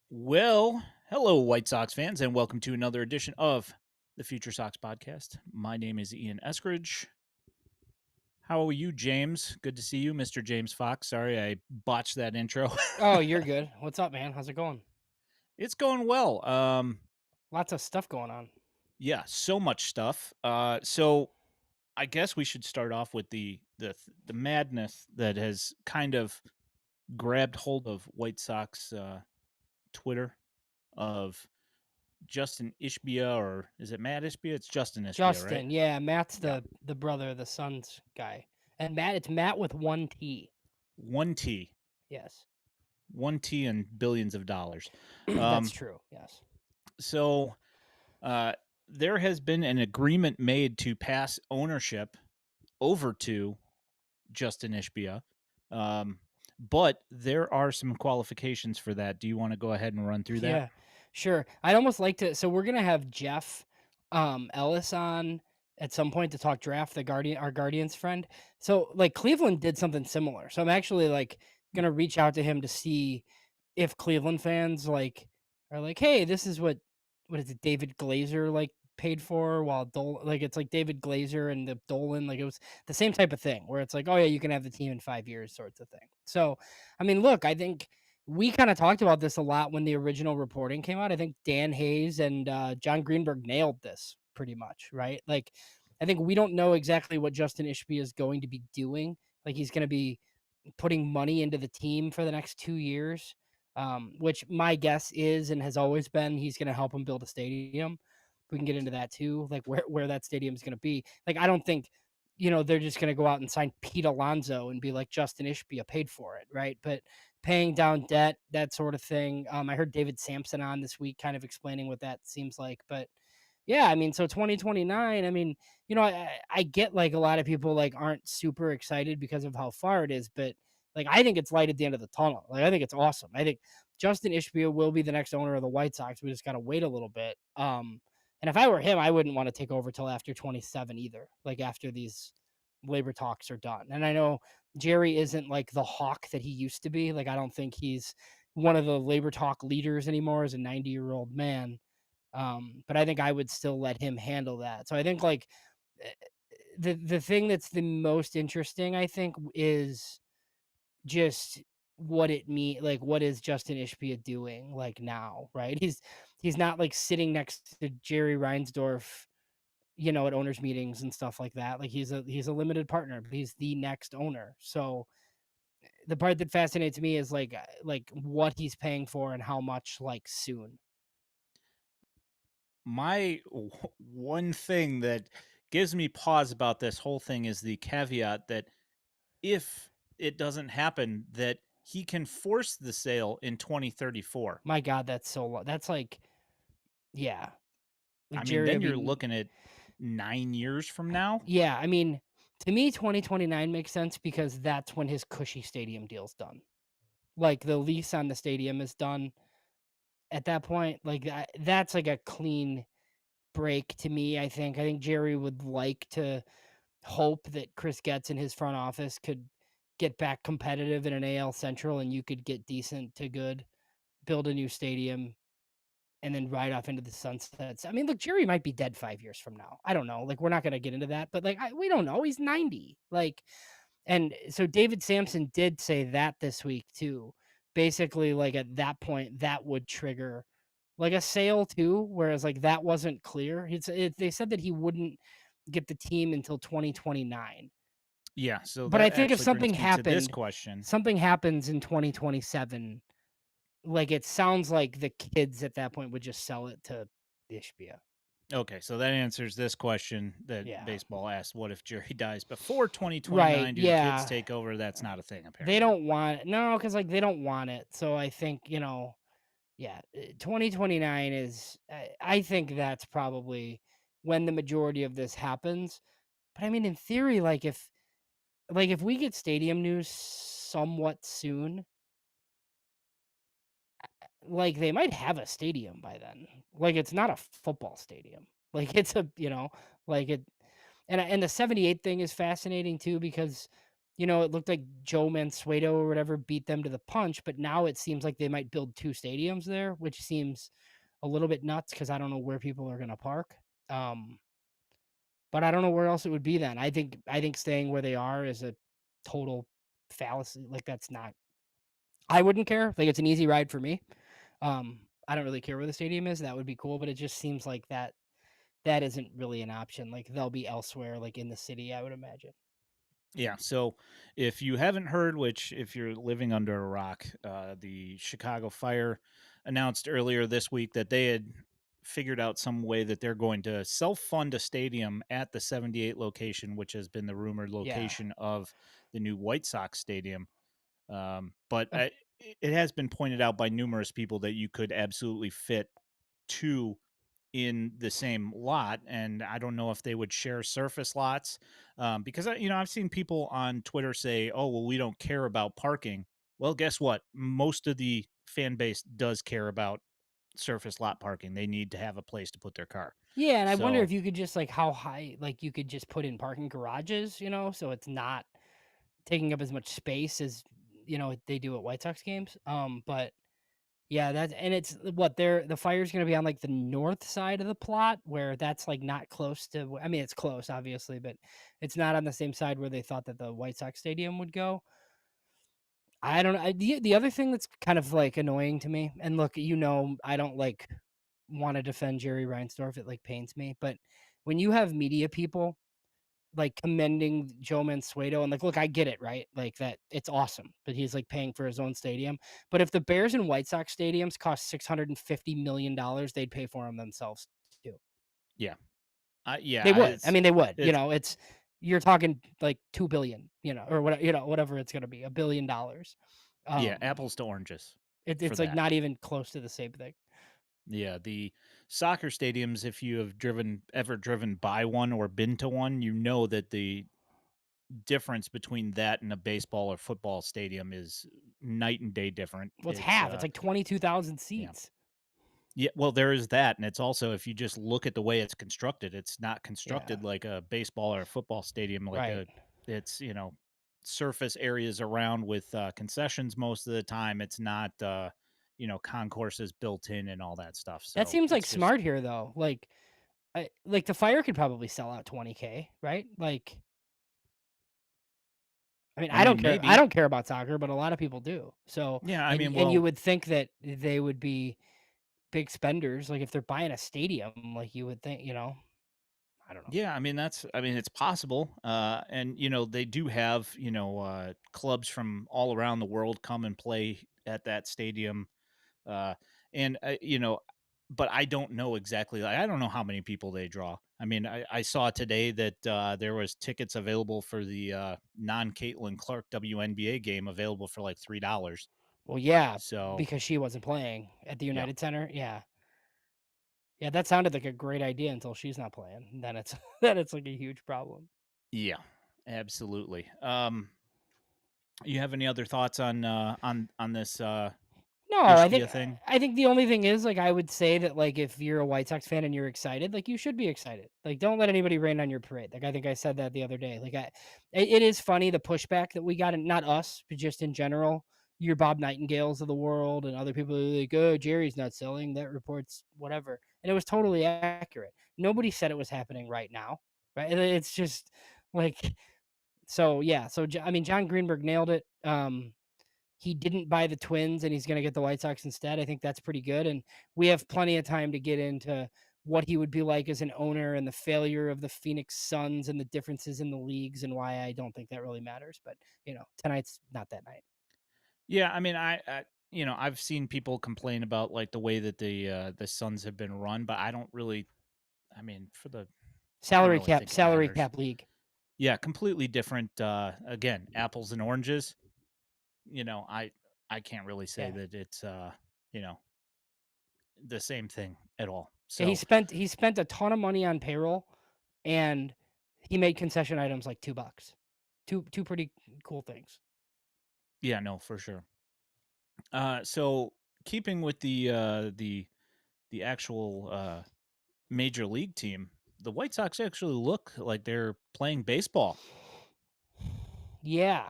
Well, hello, White Sox fans, and welcome to another edition of the FutureSox podcast. My name is Ian Eskridge. How are you, James? Good to see you, Mr. James Fox. Sorry, I botched that intro. Oh, you're good. What's up, man? How's it going? It's going well. Lots of stuff going on. Yeah, so much stuff. So I guess we should start off with the madness that has kind of grabbed hold of White Sox Twitter of Justin Ishbia, or is it Matt Ishbia? It's Justin Ishbia, right? Justin, yeah, Matt's Yeah. the brother, the son's guy. And it's Matt with one T. One T. Yes. 1T and billions of dollars. That's true. Yes. So uh, there has been an agreement made to pass ownership over to Justin Ishbia. But there are some qualifications for that. Do you want to go ahead and run through that? Yeah. Sure. I'd almost like to we're gonna have Jeff Ellis on at some point to talk draft, our Guardians friend. So like Cleveland did something similar. So I'm actually like gonna reach out to him to see if Cleveland fans like are like, hey, this is what is it, David Glazer like paid for while like it's like David Glazer and the Dolan, like it was the same type of thing where it's like, oh yeah, you can have the team in 5 years, sorts of thing. So I mean, look, I think we kind of talked about this a lot when the original reporting came out. I think Dan Hayes and John Greenberg nailed this pretty much, right? Like, I think we don't know exactly what Justin Ishbia is going to be doing. Like, he's going to be putting money into the team for the next 2 years, which my guess is and has always been he's going to help him build a stadium. We can get into that too, like where that stadium is going to be. Like, I don't think they're just going to go out and sign Pete Alonso and be like Justin Ishbia paid for it, right? But paying down debt, that sort of thing. I heard David Sampson on this week kind of explaining what that seems like. But yeah, I mean, so 2029, I mean, I get like a lot of people like aren't super excited because of how far it is, but like I think it's light at the end of the tunnel. Like I think it's awesome. I think Justin Ishbia will be the next owner of the White Sox. We just got to wait a little bit. And if I were him, I wouldn't want to take over till after 27 either. Like after these labor talks are done. And I know Jerry isn't like the hawk that he used to be. Like I don't think he's one of the labor talk leaders anymore as a 90-year-old man. But I think I would still let him handle that. So I think like eh, the thing that's the most interesting, I think, is just what it mean like what is Justin Ishbia doing like now, right? He's not like sitting next to Jerry Reinsdorf, at owners meetings and stuff like that. Like he's a limited partner, but he's the next owner. So the part that fascinates me is like what he's paying for and how much like soon. My one thing that gives me pause about this whole thing is the caveat that if it doesn't happen, that he can force the sale in 2034. My God, that's so that's like yeah. Like I mean, Jerry will then you're be looking at 9 years from now. yeah, I mean, to me 2029 makes sense because that's when his cushy stadium deal's done. Like the lease on the stadium is done at that point. Like that's like a clean break to me, I think. I think Jerry would like to hope that Chris Getz in his front office could get back competitive in an AL Central and you could get decent to good, build a new stadium, and then ride off into the sunsets. I mean, look, Jerry might be dead 5 years from now. I don't know. Like, we're not going to get into that, but like, we don't know. He's 90. Like, and so David Sampson did say that this week too. Basically, like at that point, that would trigger like a sale too. Whereas like that wasn't clear. They said that he wouldn't get the team until 2029. Yeah, so But I that think if actually brings me to this question. something happens in 2027, like it sounds like the kids at that point would just sell it to Ishbia. Okay, so that answers this question that Yeah. baseball asked: what if Jerry dies before Right. 2029? Do the kids Yeah. take over? That's not a thing, They apparently. don't want it. No, because like they don't want it. So I think, yeah, 2029 is, I think that's probably when the majority of this happens. But I mean, in theory, like if we get stadium news somewhat soon, like they might have a stadium by then. Like it's not a football stadium. Like it's a, like it, and the 78 thing is fascinating too because it looked like Joe Mansueto or whatever beat them to the punch, but now it seems like they might build 2 stadiums there, which seems a little bit nuts because I don't know where people are gonna park. Um, but I don't know where else it would be then. I think staying where they are is a total fallacy. Like, that's not I wouldn't care. Like, it's an easy ride for me. I don't really care where the stadium is. That would be cool, but it just seems like that isn't really an option. Like, they'll be elsewhere, like in the city, I would imagine. Yeah. So if you haven't heard, which if you're living under a rock, the Chicago Fire announced earlier this week that they had figured out some way that they're going to self fund a stadium at the 78 location, which has been the rumored Yeah. location of the new White Sox stadium. But Uh, it has been pointed out by numerous people that you could absolutely fit two in the same lot, and I don't know if they would share surface lots, because I've seen people on Twitter say, "Oh, well, we don't care about parking." Well, guess what? Most of the fan base does care about surface lot parking. They need to have a place to put their car. yeah, and I wonder So if you could just like how high like you could just put in parking garages, so it's not taking up as much space as they do at White Sox games. But yeah, that's and it's what the fire's gonna be on like the north side of the plot where that's like not close to I mean it's close obviously, but it's not on the same side where they thought that the White Sox stadium would go. I don't know. The other thing that's kind of like annoying to me, and look, I don't like want to defend Jerry Reinsdorf. It like pains me, but when you have media people like commending Joe Mansueto and like, look, I get it, right? Like that, it's awesome that he's like paying for his own stadium. But if the Bears and White Sox stadiums cost $650 million, they'd pay for them themselves too. yeah, They yeah, would. I mean, they would. it's It's you're talking like 2 billion, or whatever it's gonna be, $1 billion. yeah, Um, apples to oranges for it's like that. not even close to the same thing. Yeah, the soccer stadiums, if you have ever driven by one or been to one, you know that the difference between that and a baseball or football stadium is night and day different. Well, it's half. It's like 22,000 Yeah. seats. Yeah, well, there is that, and it's also if you just look at the way it's constructed, it's not Yeah. constructed like a baseball or a football stadium, Right. it's, surface areas around with, concessions most of the time. It's not, concourses built in and all that stuff, That so seems like it's just smart here though. Like the Fire could probably sell out 20K, right? Like, I mean, I I don't mean, care. I maybe. don't care about soccer, but a lot of people do. So, Yeah, I and mean, and you well, would think that they would be big spenders. Like if they're buying a stadium, like you would think, I don't know. yeah, I mean, it's possible, and, they do have, clubs from all around the world come and play at that stadium. Uh, and but I don't know exactly. Like, I don't know how many people they draw. I mean, I saw today that there was tickets available for the non Caitlin Clark WNBA game available for like $3. Well, yeah, So because she wasn't playing at the yeah, United Center. Yeah. Yeah, that sounded like a great idea until she's not playing. Then it's then it's like a huge problem. yeah, absolutely. You have any other thoughts on this No, I think Ishbia thing? I think the only thing is like I would say that like if you're a White Sox fan and you're excited, like you should be excited. Like don't let anybody rain on your parade. Like I think I said that the other day. It is funny the pushback that we got, and not us, but just in general. Your Bob Nightingales of the world and other people are like, oh, Jerry's not selling. That report's whatever. And it was totally accurate. Nobody said it was happening right now. Right. And it's just like so yeah. I mean John Greenberg nailed it. He didn't buy the Twins and he's going to get the White Sox instead. I think that's pretty good. And we have plenty of time to get into what he would be like as an owner and the failure of the Phoenix Suns and the differences in the leagues and why I don't think that really matters. But, tonight's not that night. Yeah, I mean, I've seen people complain about like the way that the Suns have been run, but I don't really. I mean, I don't really think it Salary matters. cap league. Yeah, completely different. Again, apples and oranges. You know, I can't really say Yeah. that it's you know the same thing at all. Yeah. He So spent, he spent a ton of money on payroll and he made concession items like $2. Two pretty cool things. yeah, no, for sure. So keeping with the actual major league team, the White Sox actually look like they're playing baseball. Yeah.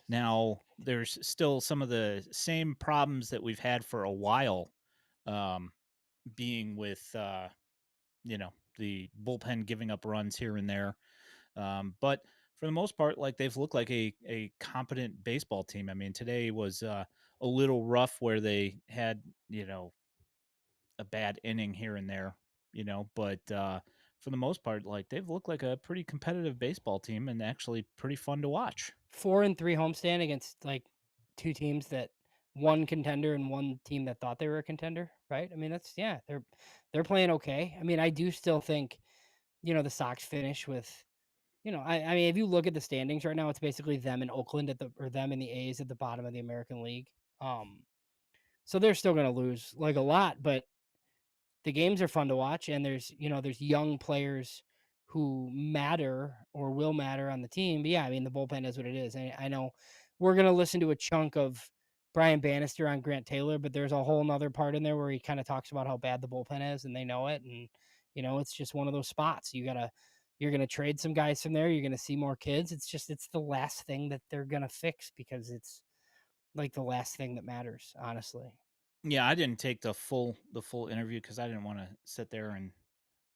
Now, there's still some of the same problems that we've had for a while, um, being with, the bullpen giving up runs here and there. But for the most part, like they've looked like a competent baseball team. I mean, today was a little rough where they had a bad inning here and there, but for the most part, like they've looked like a pretty competitive baseball team and actually pretty fun to watch. 4-3 homestand against like two teams that one contender and one team that thought they were a contender, right? I mean, that's yeah, they're playing okay. I mean, I do still think, the Sox finish with, I mean, if you look at the standings right now, it's basically them and Oakland or them and the A's at the bottom of the American League. Um, so they're still gonna lose like a lot, but the games are fun to watch, and there's young players who matter or will matter on the team. But yeah, I mean the bullpen is what it is. And I know we're gonna listen to a chunk of Brian Bannister on Grant Taylor, but there's a whole nother part in there where he kind of talks about how bad the bullpen is and they know it. And it's just one of those spots. You're gonna trade some guys from there, you're gonna see more kids. It's the last thing that they're gonna fix because it's like the last thing that matters, honestly. Yeah, I didn't take the full interview because I didn't want to sit there and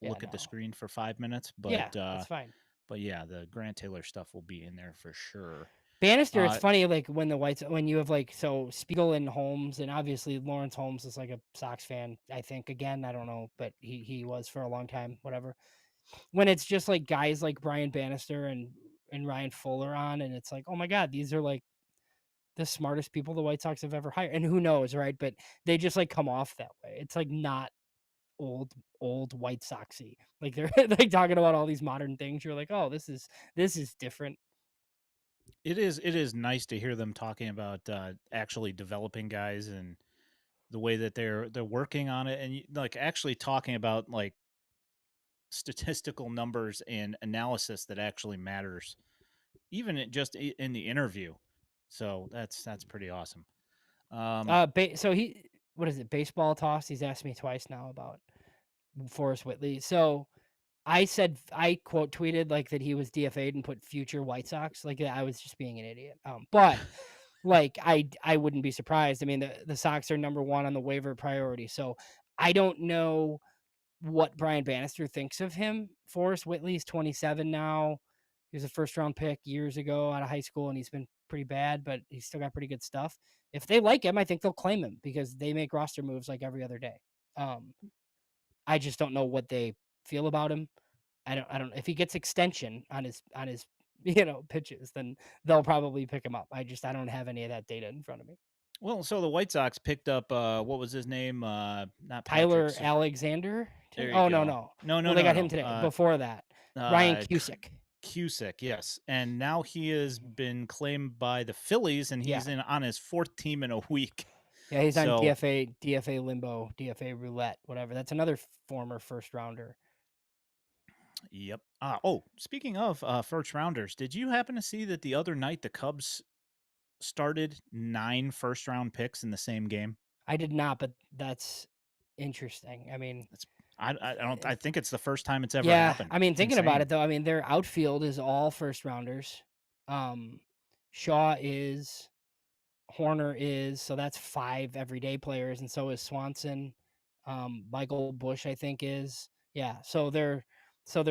Yeah, look at the no. screen for 5 minutes. Yeah, that's fine. But yeah, the Grant Taylor stuff will be in there for sure. Bannister, it's Uh, funny, like, when you have, like, so Spiegel and Holmes, and obviously Lawrence Holmes is, like, a Sox fan, I think, again, I don't know, but he was for a long time, whatever. When it's just, like, guys like Brian Bannister and Ryan Fuller on, and it's like, "Oh my god, these are, like, the smartest people the White Sox have ever hired," and who knows, right? But they just, like, come off that way. It's, like, not old White Soxy. Like, they're, like, talking about all these modern things, you're like, "Oh, this is different." it is nice to hear them talking about actually developing guys and the way that they're working on it, and like actually talking about like statistical numbers and analysis that actually matters, even in the interview. So that's pretty awesome. Um, So he what is it? Baseball toss. He's asked me twice now about Forrest Whitley. So I quote tweeted like that he was DFA'd and put future White Sox. Like I was just being an idiot. But like I wouldn't be surprised. I mean the Sox are number one on the waiver priority. So I don't know what Brian Bannister thinks of him. Forrest Whitley's 27 now. He was a first round pick years ago out of high school, and he's been pretty bad, but he's still got pretty good stuff. If they like him, I think they'll claim him because they make roster moves like every other day. Um, I just don't know what they feel about him. I don't if he gets extension on his pitches, then they'll probably pick him up. I don't have any of that data in front of me. well, so the White Sox picked up what was his name? Not Patrick. Tyler Alexander? There you Oh, no, go. no. No, no, Well, they no, got him no. today. Before that, Ryan Cusick. Cusick, yes, and now he has been claimed by the Phillies, and Yeah. he's in on his fourth team in a week. Yeah, he's on So, DFA limbo, DFA roulette, whatever. That's another former first rounder. yep. Speaking of first rounders, did you happen to see that the other night the Cubs started 9 first round picks in the same game? I did not, but that's interesting. I mean, That's I don't I it's think it's the first time it's ever yeah, happened. I mean, It's thinking about insane. it though, I mean, their outfield is all first rounders. Um, Shaw is, Horner is, so that's 5 everyday players, and so is Swanson. Michael Bush, I think, is. Yeah, so their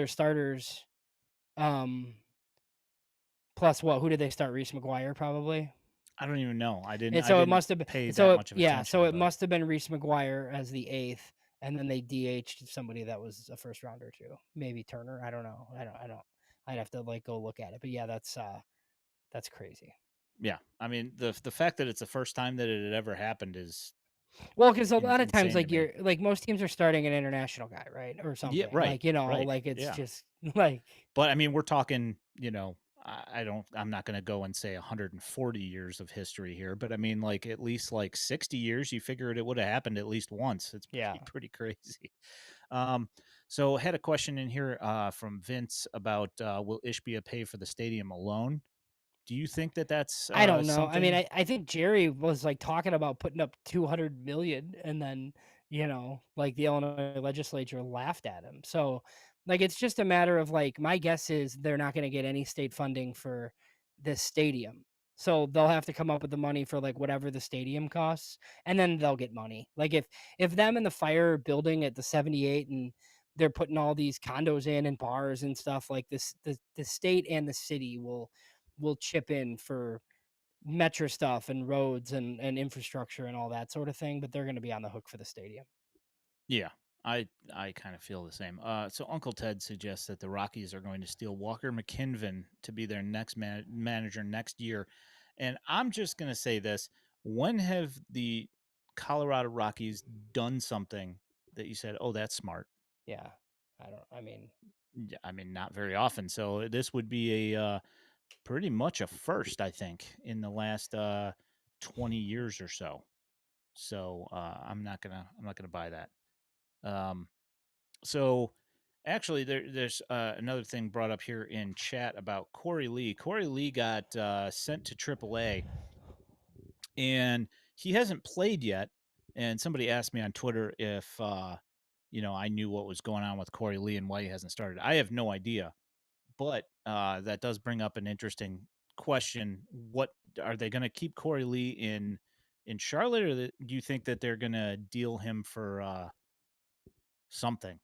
starters, um, plus what? Who did they start? Reese McGuire, probably. I don't even know. And I so it didn't must have been pay so that it much of yeah, so attention, it but must have been Reese McGuire as the 8th, and then they DH'd somebody that was a first rounder too. Maybe Turner. I don't know. I don't I'd have to like go look at it. But yeah, that's crazy. yeah, I mean the fact that it's the first time that it had ever happened is Well, because a lot of times, insane to like me. you're like most teams are starting an international guy, right, or Yeah, something. right, Like right, like it's yeah. just like But I mean, we're talking, I'm not going to go and say 140 years of history here, but I mean, like at least like 60 years. You figured it would have happened at least once. It's yeah. pretty crazy. Um, so I had a question in here from Vince about will Ishbia pay for the stadium alone? Do you think that that's I don't know. I mean, something? I think Jerry was like talking about putting up 200 million, and then like the Illinois legislature laughed at him. So Like, it's just a matter of, like, my guess is they're not gonna get any state funding for this stadium. So they'll have to come up with the money for, like, whatever the stadium costs, and then they'll get money. Like, if them and the fire are building at the 78 and they're putting all these condos in and bars and stuff like this, the state and the city will chip in for metro stuff and roads and infrastructure and all that sort of thing, but they're gonna be on the hook for the stadium. Yeah, I kind of feel the same. So Uncle Ted suggests that the Rockies are going to steal Walker McKinven to be their next manager next year, and I'm just going to say this: when have the Colorado Rockies done something that you said, "Oh, that's smart"? Yeah. I mean, Yeah, I mean, not very often. So this would be a pretty much a first, I think, in the last 20 years or so. So I'm not gonna buy that. Um, So, actually, there's another thing brought up here in chat about Corey Lee. Corey Lee got sent to AAA, and he hasn't played yet. And somebody asked me on Twitter if I knew what was going on with Corey Lee and why he hasn't started. I have no idea, but that does bring up an interesting question. What are they going to keep Corey Lee in Charlotte, or do you think that they're going to deal him for something?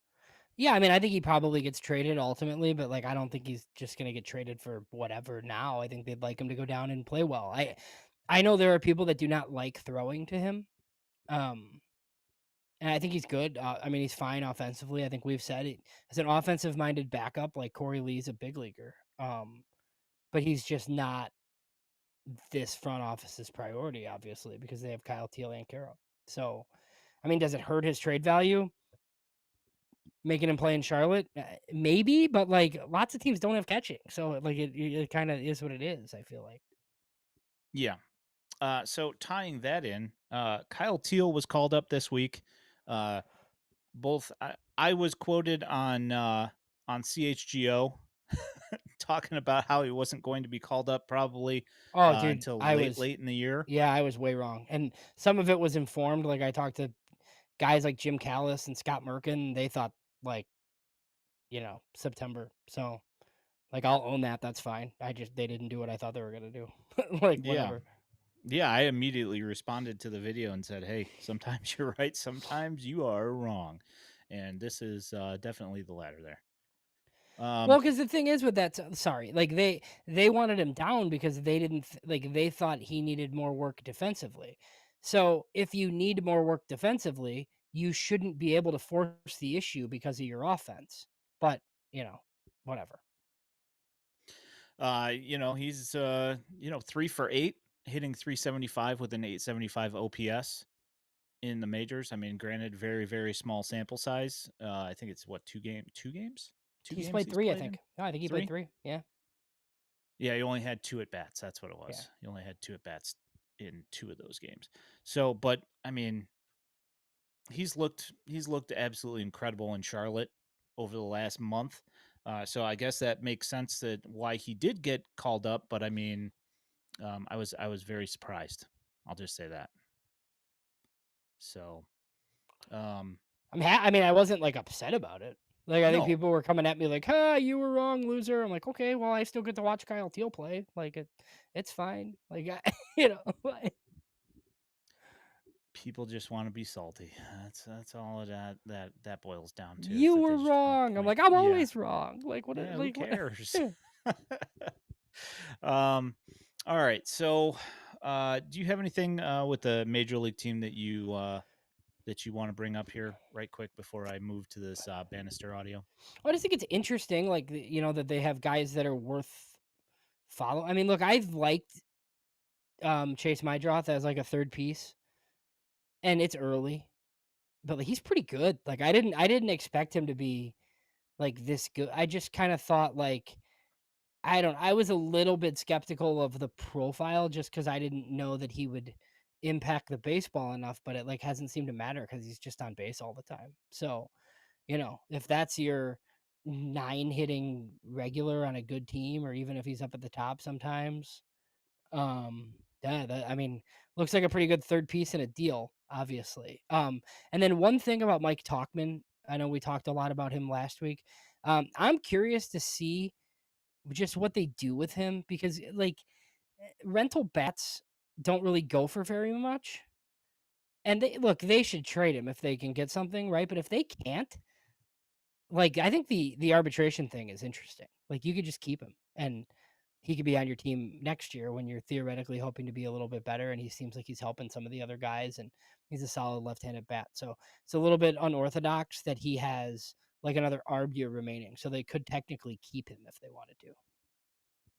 yeah, I mean, I think he probably gets traded ultimately, but like I don't think he's just gonna get traded for whatever now. I think they'd like him to go down and play well. I know there are people that do not like throwing to him. Um and I think he's good. I mean, he's fine offensively. I think we've said it as an offensive minded backup, like Corey Lee's a big leaguer. But he's just not this front office's priority, obviously, because they have Kyle Teel and Caro. So, I mean, does it hurt his trade value making him play in Charlotte? Maybe, but like lots of teams don't have catching, so like it kind of is what it is. I feel like. Yeah. So tying that in, Kyle Teel was called up this week. Uh, both I was quoted on CHGO talking about how he wasn't going to be called up probably Oh, dude, until I late was late in the year. yeah, I was way wrong, and some of it was informed. Like I talked to guys like Jim Callis and Scott Merkin. They thought like September. So like I'll own that. That's fine. They didn't do what I thought they were gonna do. Like Yeah. whatever. Yeah, I immediately responded to the video and said, "Hey, sometimes you're right, sometimes you are wrong." And this is definitely the latter there. Well, Um, because the thing is with that, sorry, like they wanted him down because they didn't like they thought he needed more work defensively. So if you need more work defensively, you shouldn't be able to force the issue because of your offense. But you know, whatever. he's 3 for 8, hitting 375 with an 875 OPS in the majors. I mean, granted, very, very small sample size. I think it's what, two He's games played he's three, I played in. think. No, I think he played Three. three. Yeah, Yeah, he only had two at bats. That's what it yeah. was. He only had two at bats in two of those games. So, but I mean, he's looked absolutely incredible in Charlotte over the last month. So I guess that makes sense that why he did get called up. But I mean, I was very surprised. I'll just say that. So, um, I mean, I wasn't like upset about it. Like I think no, people were coming at me like, "Ah, you were wrong, loser." I'm like, "Okay, well, I still get to watch Kyle Teal play. Like it's fine." Like you know, people just want to be salty. That's all that boils down to, is you that they were just want to wrong. I'm point. like, I'm Yeah, always wrong. Like what? yeah. Who Like what? cares? um, all right. So, do you have anything with the major league team that you want to bring up here right quick before I move to this Bannister audio? I just think it's interesting, like that they have guys that are worth follow. I mean, look, I've liked Chase Mydroth as like a third piece, and it's early, but like, he's pretty good. Like I didn't expect him to be like this good. I just kind of thought like I was a little bit skeptical of the profile just because I didn't know that he would impact the baseball enough, but it like hasn't seemed to matter because he's just on base all the time. So, if that's your 9 hitting regular on a good team, or even if he's up at the top sometimes, yeah, I mean, looks like a pretty good third piece in a deal, obviously. And then one thing about Mike Talkman, I know we talked a lot about him last week. I'm curious to see just what they do with him because like rental bats don't really go for very much. And they should trade him if they can get something, right? But if they can't, like I think the arbitration thing is interesting. Like you could just keep him and he could be on your team next year when you're theoretically hoping to be a little bit better and he seems like he's helping some of the other guys and he's a solid left-handed bat. So it's a little bit unorthodox that he has like another arb year remaining. So they could technically keep him if they wanted to.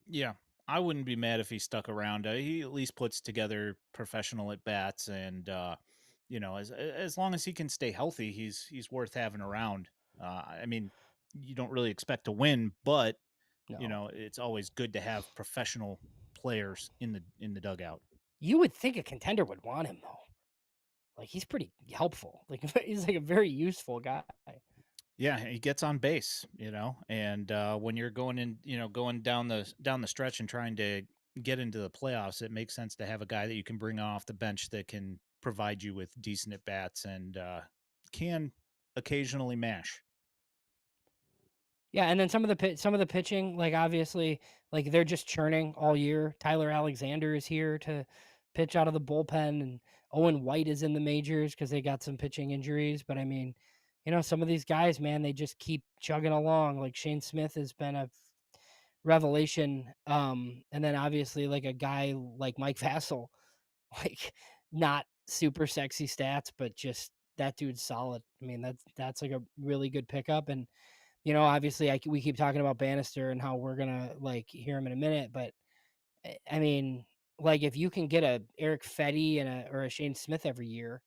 Yeah, I wouldn't be mad if he stuck around. He at least puts together professional at bats, and as long as he can stay healthy, he's worth having around. I mean, you don't really expect to win, but No. it's always good to have professional players in the dugout. You would think a contender would want him though. Like he's pretty helpful. Like he's like a very useful guy. Yeah, he gets on base, and when you're going down the stretch and trying to get into the playoffs, it makes sense to have a guy that you can bring off the bench that can provide you with decent at bats and can occasionally mash. Yeah, and then some of the pitching, like obviously, like they're just churning all year. Tyler Alexander is here to pitch out of the bullpen, and Owen White is in the majors because they got some pitching injuries. But I mean, some of these guys, man, they just keep chugging along. Like Shane Smith has been a revelation, and then obviously like a guy like Mike Vassell, like not super sexy stats, but just that dude's solid. I mean, that's like a really good pickup, and obviously, we keep talking about Bannister and how we're gonna like hear him in a minute, but I mean, like if you can get a Eric Fetty and or a Shane Smith every year,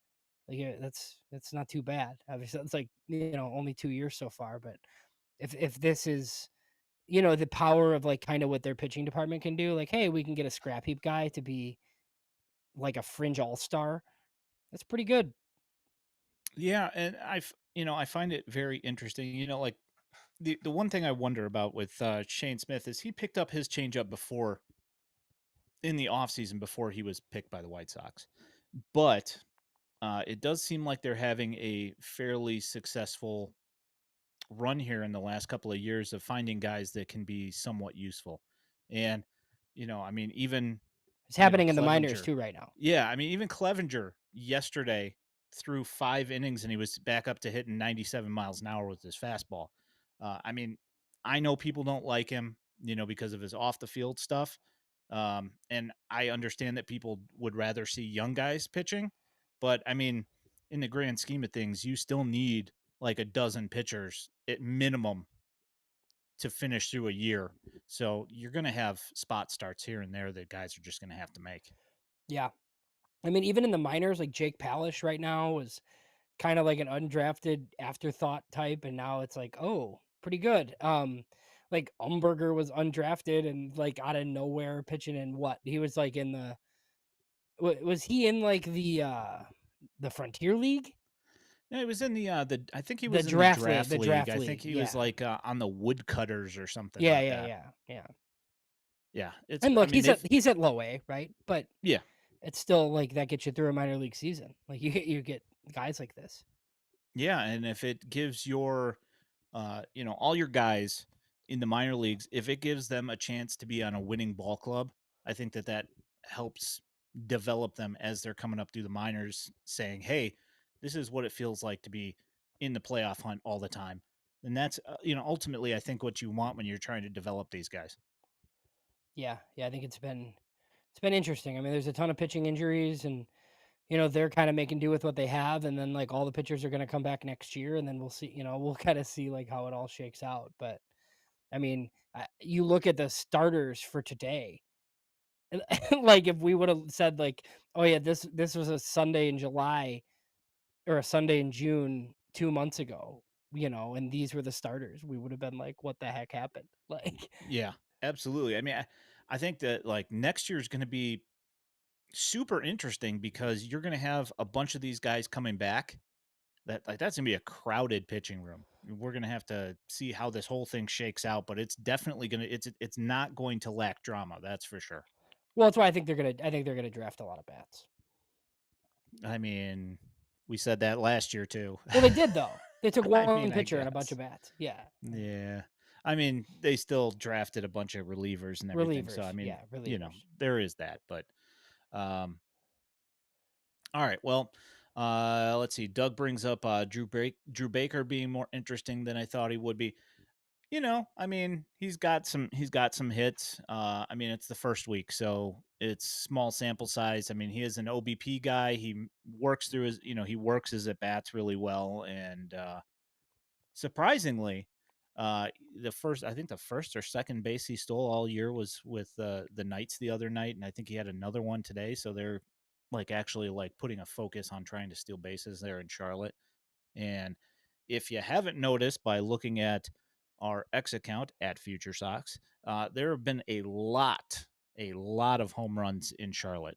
like yeah, that's not too bad. Obviously, it's like only 2 years so far, but if this is the power of like kind of what their pitching department can do, like hey, we can get a scrap heap guy to be like a fringe all star. That's pretty good. Yeah, and I find it very interesting. Like the one thing I wonder about with Shane Smith is he picked up his changeup before in the offseason before he was picked by the White Sox, but it does seem like they're having a fairly successful run here in the last couple of years of finding guys that can be somewhat useful. And, I mean, even, It's happening in the minors Clevenger. too right now. Yeah. I mean, even Clevenger yesterday threw 5 innings and he was back up to hitting 97 miles an hour with his fastball. I mean, I know people don't like him, because of his off the field stuff. And I understand that people would rather see young guys pitching. But I mean, in the grand scheme of things, you still need like a dozen pitchers at minimum to finish through a year. So you're going to have spot starts here and there that guys are just going to have to make. Yeah. I mean, even in the minors, like Jake Palish right now is kind of like an undrafted afterthought type, and now it's like, oh, pretty good. Like Umberger was undrafted and like out of nowhere pitching in what he was like in the was he in like the Frontier League, Yeah, it was in the I think he the was in the draft league, draft the league. draft I think league. he was Yeah, like on the woodcutters or something yeah, like yeah, that. yeah, yeah. Yeah, it's And I look, mean they've he's at low A, right? But yeah. it's still like that gets you through a minor league season. Like you get guys like this. Yeah, and if it gives all your guys in the minor leagues, if it gives them a chance to be on a winning ball club, I think that helps develop them as they're coming up through the minors, saying, "Hey, this is what it feels like to be in the playoff hunt all the time." And that's ultimately, I think what you want when you're trying to develop these guys. Yeah, yeah. I think it's been interesting. I mean, there's a ton of pitching injuries and they're kind of making do with what they have, and then like all the pitchers are going to come back next year, and then we'll see. We'll kind of see like how it all shakes out. But I mean, you look at the starters for today. and- like if we would have said like, oh yeah, this was a Sunday in July or a Sunday in June 2 months ago, and these were the starters, we would have been like, what the heck happened? Like, Yeah, absolutely. I mean, I think that like next year is going to be super interesting because you're going to have a bunch of these guys coming back. That's gonna be a crowded pitching room. We're gonna have to see how this whole thing shakes out, but it's definitely gonna it's not going to lack drama. That's for sure. well, that's why I think they're gonna draft a lot of bats. I mean, we said that last year too. Well, they did though. They took I one mean, I pitcher and a bunch guess. of bats. Yeah. Yeah. I mean, they still drafted a bunch of relievers and everything. So, I Relievers. mean, Yeah, relievers. there is that. But, um, all right. Well, let's see. Doug brings up Drew Baker being more interesting than I thought he would be. I mean, he's got some hits. I mean, it's the first week, so it's small sample size. I mean, he is an OBP guy. Works through he works his at bats really well, and surprisingly, I think the first or second base he stole all year was with the Knights the other night, and I think he had another one today. So they're like actually like putting a focus on trying to steal bases there in Charlotte. And if you haven't noticed by looking at our X account at FutureSox, there have been a lot of home runs in Charlotte.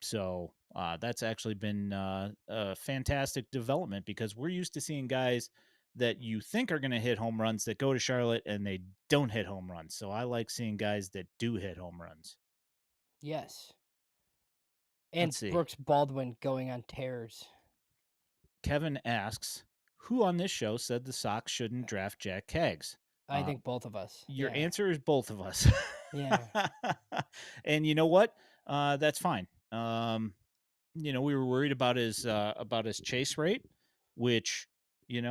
So that's actually been a fantastic development because we're used to seeing guys that you think are going to hit home runs that go to Charlotte and they don't hit home runs. So I like seeing guys that do hit home runs. Yes. Let's And see. Brooks Baldwin going on tears. Kevin asks, who on this show said the Sox shouldn't draft Jack Keggs? I think both of us. Your Yeah. answer is both of us. Yeah. And you know what? That's fine. We were worried about his chase rate, which,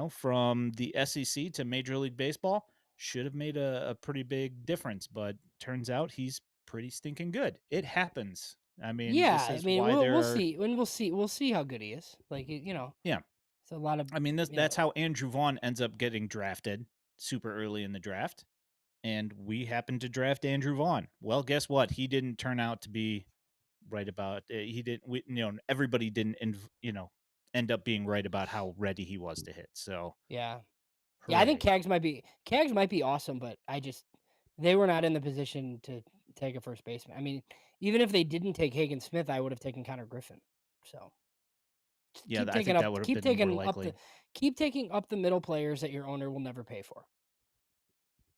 from the SEC to Major League Baseball should have made a pretty big difference, but turns out he's pretty stinking good. It happens. I mean, Yeah, this I is mean, why we'll there are see. When we'll see how good he is. Like, yeah. it's a lot of, I mean, you that's know, how Andrew Vaughn ends up getting drafted super early in the draft, and we happened to draft Andrew Vaughn. Well, guess what? He didn't turn out to be right about. He didn't. Everybody didn't. End up being right about how ready he was to hit. So, yeah. Yeah, I think hooray! Cags might be awesome, but they were not in the position to take a first baseman. I mean, even if they didn't take Hagen Smith, I would have taken Connor Griffin. So just Yeah, I think that would have been more likely. keep taking up the middle players that your owner will never pay for.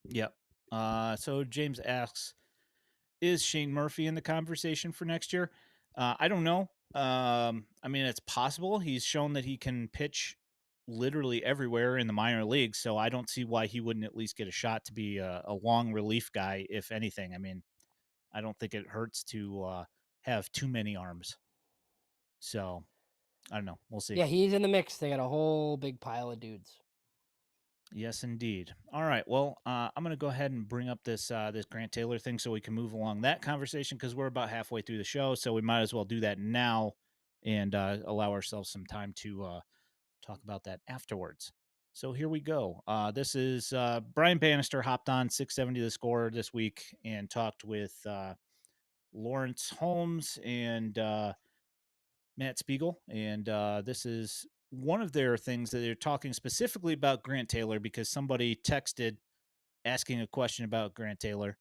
Yep. So James asks, is Shane Murphy in the conversation for next year? I don't know. I mean, it's possible. He's shown that he can pitch literally everywhere in the minor leagues, so I don't see why he wouldn't at least get a shot to be a long relief guy, if anything. I mean, I don't think it hurts to have too many arms. So I don't know. We'll see. Yeah, he's in the mix. They got a whole big pile of dudes. Yes, indeed. All right. Well, I'm going to go ahead and bring up this Grant Taylor thing so we can move along that conversation because we're about halfway through the show, so we might as well do that now and allow ourselves some time to talk about that afterwards. So here we go. This is Brian Bannister hopped on 670 The Score this week and talked with Lawrence Holmes and Matt Spiegel, and this is one of their things that they're talking specifically about Grant Taylor because somebody texted asking a question about Grant Taylor,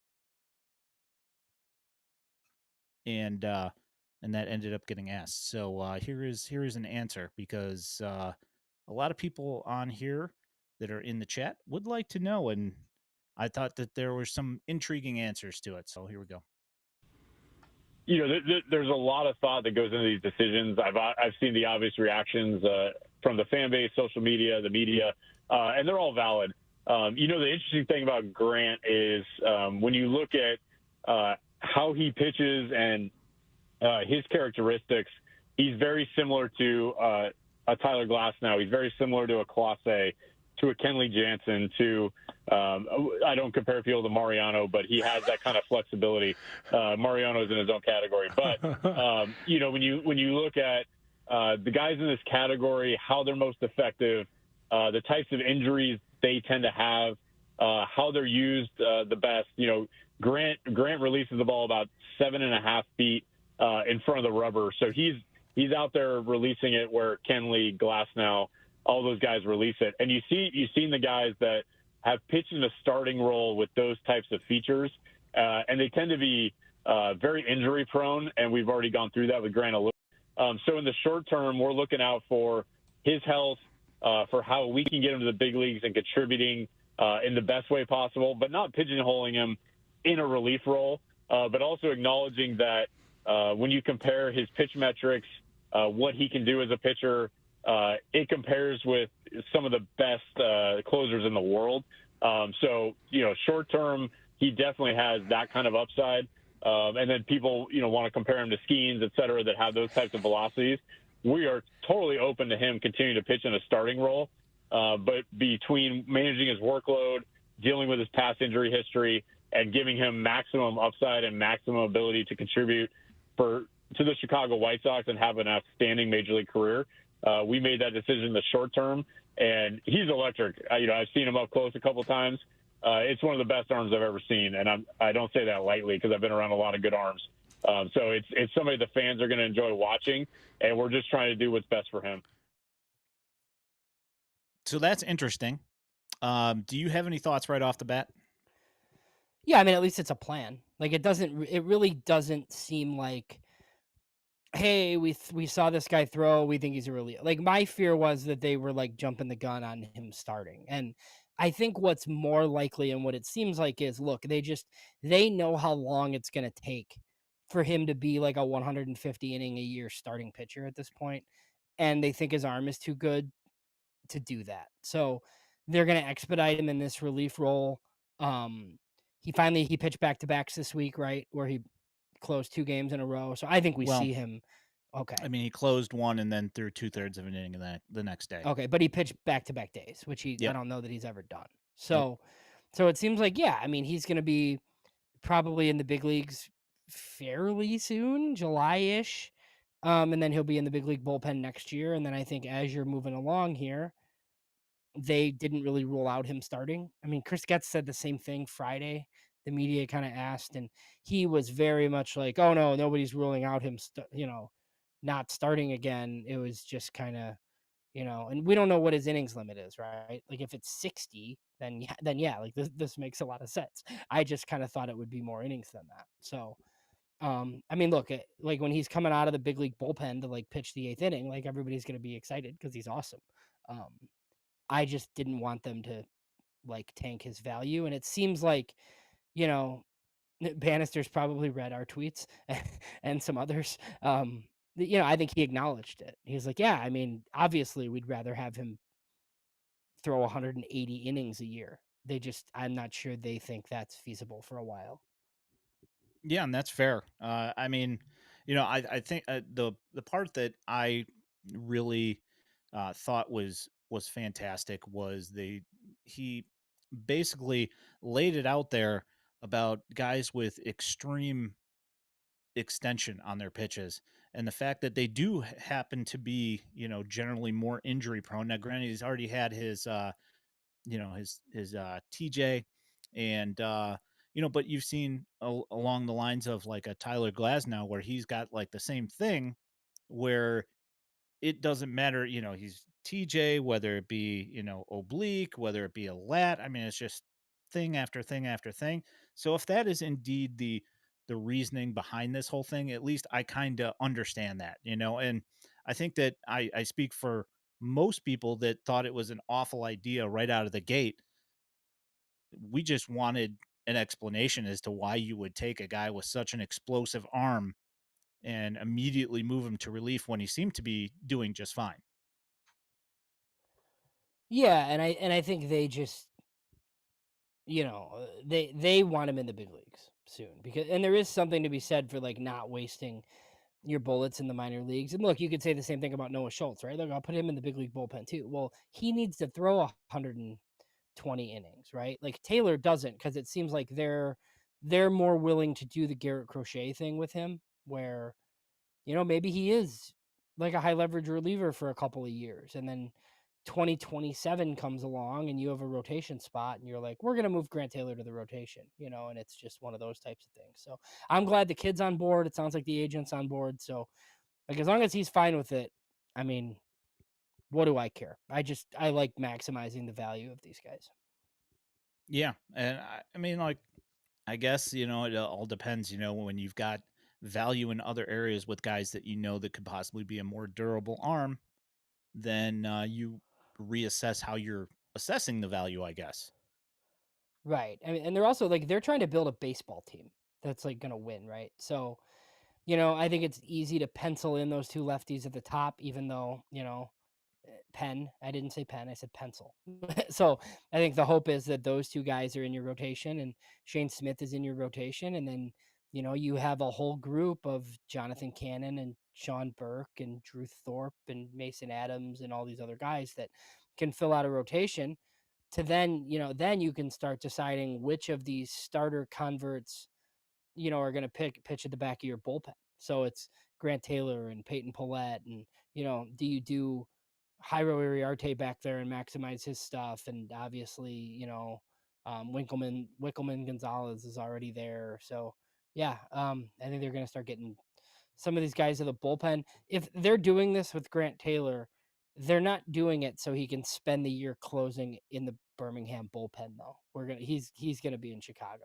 and that ended up getting asked. So here is an answer because a lot of people on here that are in the chat would like to know, and I thought that there were some intriguing answers to it. So here we go. There's a lot of thought that goes into these decisions. I've seen the obvious reactions from the fan base, social media, the media, and they're all valid. The interesting thing about Grant is when you look at how he pitches and his characteristics, he's very similar to a Tyler Glasnow. He's very similar to a Clase, to a Kenley Jansen, to I don't compare people to Mariano, but he has that kind of flexibility. Mariano's in his own category, but when you look at the guys in this category, how they're most effective, the types of injuries they tend to have, how they're used the best. Grant releases the ball about 7.5 feet in front of the rubber, so he's out there releasing it where Kenley, Glasnow, all those guys release it. And you've seen the guys that have pitched in a starting role with those types of features, and they tend to be very injury prone, and we've already gone through that with Grant a little. So in the short term, we're looking out for his health, for how we can get him to the big leagues and contributing in the best way possible, but not pigeonholing him in a relief role, but also acknowledging that when you compare his pitch metrics, what he can do as a pitcher, it compares with some of the best closers in the world. So, short term, he definitely has that kind of upside. And then people, want to compare him to Skeens, et cetera, that have those types of velocities. We are totally open to him continuing to pitch in a starting role. But between managing his workload, dealing with his past injury history, and giving him maximum upside and maximum ability to contribute to the Chicago White Sox and have an outstanding major league career, we made that decision in the short term, and he's electric. I've seen him up close a couple times. It's one of the best arms I've ever seen, and I don't say that lightly because I've been around a lot of good arms. So it's somebody the fans are going to enjoy watching, and we're just trying to do what's best for him. So that's interesting. Do you have any thoughts right off the bat? Yeah, I mean, at least it's a plan. Like it really doesn't seem like, hey, we saw this guy throw, we think he's a really, like, my fear was that they were like jumping the gun on him starting. And I think what's more likely and what it seems like is, look, they know how long it's going to take for him to be like a 150 inning a year starting pitcher at this point, and they think his arm is too good to do that. So they're going to expedite him in this relief role. Um, he pitched back to backs this week, right, where he closed 2 games in a row. So I think we Well, see him. Okay. I mean, he closed one and then threw 2/3 of an inning the next day. Okay, but he pitched back to back days, which I Yep. don't know that he's ever done. Yep. So it seems like, yeah, I mean, he's going to be probably in the big leagues fairly soon, July-ish. And then he'll be in the big league bullpen next year. And then I think as you're moving along here, they didn't really rule out him starting. I mean, Chris Getz said the same thing Friday. The media kind of asked, and he was very much like, "Oh no, nobody's ruling out him, not starting again." It was just kind of, and we don't know what his innings limit is, right? Like if it's 60, then yeah, like this makes a lot of sense. I just kind of thought it would be more innings than that. So, I mean, look, like when he's coming out of the big league bullpen to like pitch the 8th inning, like everybody's going to be excited because he's awesome. Um, I just didn't want them to like tank his value. And it seems like, you know, Bannister's probably read our tweets and some others. I think he acknowledged it. He's like, yeah, I mean, obviously we'd rather have him throw 180 innings a year. I'm not sure they think that's feasible for a while. Yeah, and that's fair. I mean, I think the part that I really thought was fantastic was he basically laid it out there about guys with extreme extension on their pitches and the fact that they do happen to be generally more injury prone. Now granted, he's already had his his TJ, and but you've seen along the lines of like a Tyler Glasnow where he's got like the same thing where it doesn't matter, he's TJ, whether it be, oblique, whether it be a lat. I mean, it's just thing after thing after thing. So if that is indeed the reasoning behind this whole thing, at least I kind of understand that, and I think that I speak for most people that thought it was an awful idea right out of the gate. We just wanted an explanation as to why you would take a guy with such an explosive arm and immediately move him to relief when he seemed to be doing just fine. Yeah, and I think they just, they want him in the big leagues soon, because and there is something to be said for like not wasting your bullets in the minor leagues. And look, you could say the same thing about Noah Schultz, right? Look, I'll put him in the big league bullpen too. Well, he needs to throw 120 innings, right? Like Taylor doesn't, because it seems like they're more willing to do the Garrett Crochet thing with him, where maybe he is like a high leverage reliever for a couple of years, and then 2027 comes along and you have a rotation spot and you're like, we're going to move Grant Taylor to the rotation, and it's just one of those types of things. So I'm glad the kid's on board. It sounds like the agent's on board. So like, as long as he's fine with it, I mean, what do I care? I like maximizing the value of these guys. Yeah, and I mean, like, I guess it all depends. When you've got value in other areas with guys that that could possibly be a more durable arm, then you reassess how you're assessing the value, I guess. Right. I mean, and they're also like, they're trying to build a baseball team that's like going to win. Right. So, I think it's easy to pencil in those two lefties at the top, even though, pen. I didn't say pen. I said pencil. So I think the hope is that those two guys are in your rotation and Shane Smith is in your rotation. And then, you have a whole group of Jonathan Cannon and Sean Burke and Drew Thorpe and Mason Adams and all these other guys that can fill out a rotation to then, then you can start deciding which of these starter converts, are going to pitch at the back of your bullpen. So it's Grant Taylor and Peyton Paulette. And, do you do Jairo Iriarte back there and maximize his stuff? And obviously, Wickelman Gonzalez is already there. So yeah, I think they're going to start getting some of these guys to the bullpen. If they're doing this with Grant Taylor, they're not doing it so he can spend the year closing in the Birmingham bullpen though. He's gonna be in Chicago.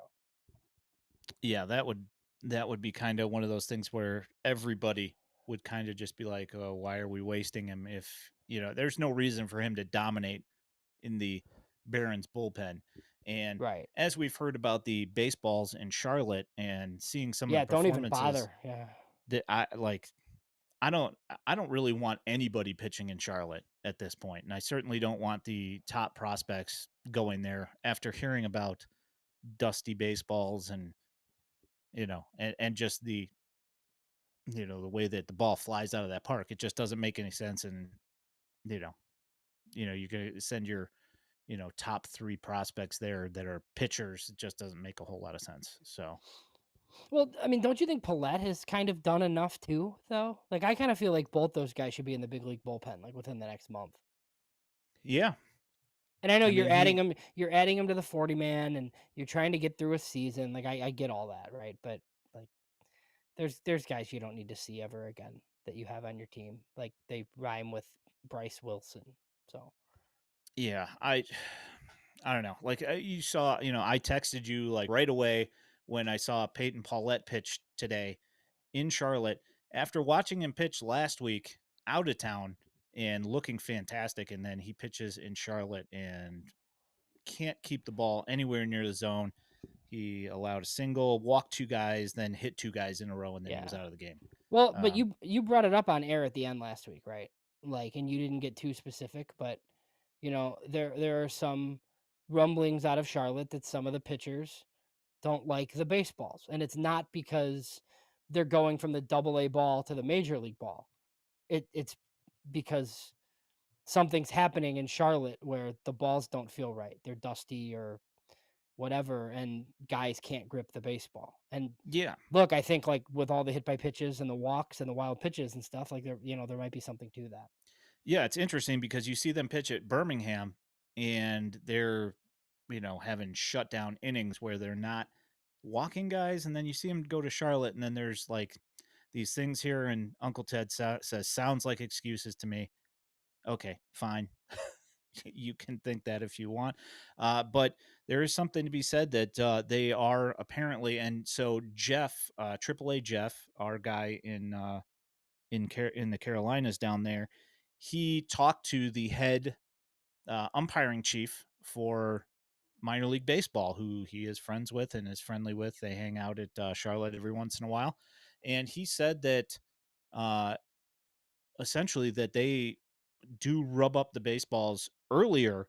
Yeah, that would be kind of one of those things where everybody would kind of just be like, "Oh, why are we wasting him if, there's no reason for him to dominate in the Barons bullpen." And Right. as we've heard about the baseballs in Charlotte and seeing some of Yeah, the don't even performances bother. Yeah. that I don't really want anybody pitching in Charlotte at this point. And I certainly don't want the top prospects going there after hearing about dusty baseballs and and just the way that the ball flies out of that park. It just doesn't make any sense. And you know you're gonna send your top three prospects there that are pitchers. It just doesn't make a whole lot of sense. So Well, I mean, don't you think Paulette has kind of done enough too, though? Like, I kind of feel like both those guys should be in the big league bullpen, like within the next month. yeah, And I know I mean you're adding him to the 40 man, and you're trying to get through a season. Like, I get all that, right? But like, there's guys you don't need to see ever again that you have on your team. Like, they rhyme with Bryce Wilson. So yeah, I don't know. Like you saw, I texted you like right away when I saw Peyton Paulette pitch today in Charlotte after watching him pitch last week out of town and looking fantastic. And then he pitches in Charlotte and can't keep the ball anywhere near the zone. He allowed a single, walked two guys, then hit two guys in a row, and then he was yeah. out of the game. Well, but Um, you brought it up on air at the end last week, right? Like, and you didn't get too specific, but there are some rumblings out of Charlotte that some of the pitchers don't like the baseballs, and it's not because they're going from the double A ball to the major league ball. It's because something's happening in Charlotte where the balls don't feel right. They're dusty or whatever, and guys can't grip the baseball. And yeah, look, I think like with all the hit by pitches and the walks and the wild pitches and stuff, like there might be something to that. yeah, it's interesting because you see them pitch at Birmingham, and they're having shutdown innings where they're not walking guys, and then you see them go to Charlotte, and then there's like these things here, and Uncle Ted says sounds like excuses to me. Okay, fine. You can think that if you want. But there is something to be said that they are apparently, and so Jeff, AAA Jeff, our guy in the Carolinas down there, he talked to the head umpiring chief for minor league baseball, who he is friends with and is friendly with. They hang out at Charlotte every once in a while, and he said that uh, essentially that they do rub up the baseballs earlier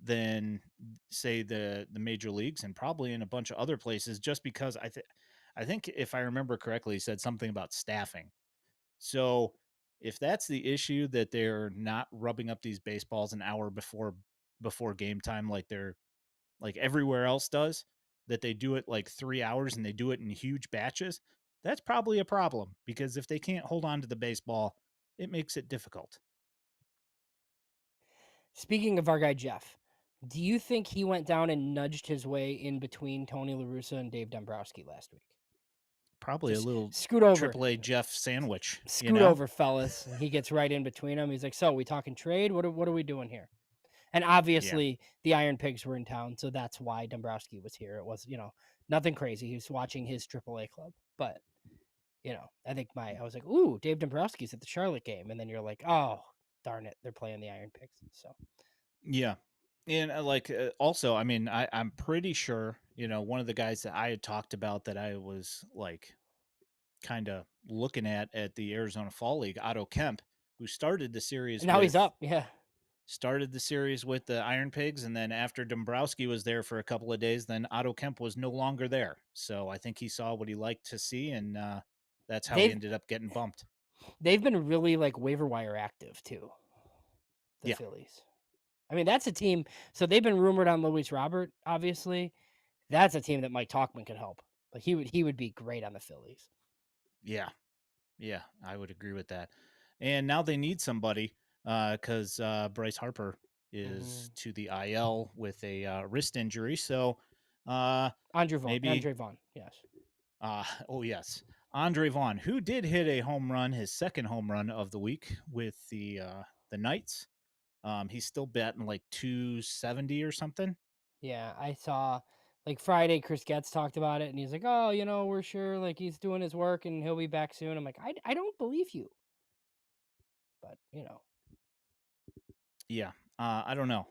than say the major leagues and probably in a bunch of other places just because I think if I remember correctly he said something about staffing. So if that's the issue that they're not rubbing up these baseballs an hour before game time like they're like everywhere else does, that they do it like 3 hours and they do it in huge batches, that's probably a problem because if they can't hold on to the baseball, it makes it difficult. Speaking of our guy Jeff, do you think he went down and nudged his way in between Tony La Russa and Dave Dombrowski last week? Probably a Just little scoot over, AAA Jeff sandwich, scoot over, fellas. And he gets right in between them. He's like, "So, we talking trade? What are we doing here?" And Yeah. obviously, the Iron Pigs were in town, so that's why Dombrowski was here. It was, nothing crazy. He was watching his AAA club, but I think I was like, "Ooh, Dave Dombrowski's at the Charlotte game," and then you're like, "Oh, darn it, they're playing the Iron Pigs." So Yeah. And also, I mean, I'm pretty sure, one of the guys that I had talked about that I was like kind of looking at the Arizona Fall League, Otto Kemp. who started the series And now he's with up. Yeah. the Iron Pigs, and then after Dombrowski was there for a couple of days, then Otto Kemp was no longer there. So I think he saw what he liked to see, and that's how he They've ended up getting bumped. they've been really like waiver wire active too, the Yeah, Phillies. I mean, that's a team. So they've been rumored on Luis Robert, obviously. That's a team that Mike Talkman could help. Like he would be great on the Phillies. yeah, yeah. I would agree with that. And now they need somebody because Bryce Harper is Mm-hmm. to the IL with a wrist injury. So maybe Andre Vaughn, yes. Oh yes, Andre Vaughn, who did hit a home run, his second home run of the week with the Knights. He's still batting like 270 or something. Yeah, I saw like Friday. Chris Getz talked about it, and he's like, "Oh, we're sure like he's doing his work, and he'll be back soon." I'm like, I don't believe you, but Yeah, I don't know.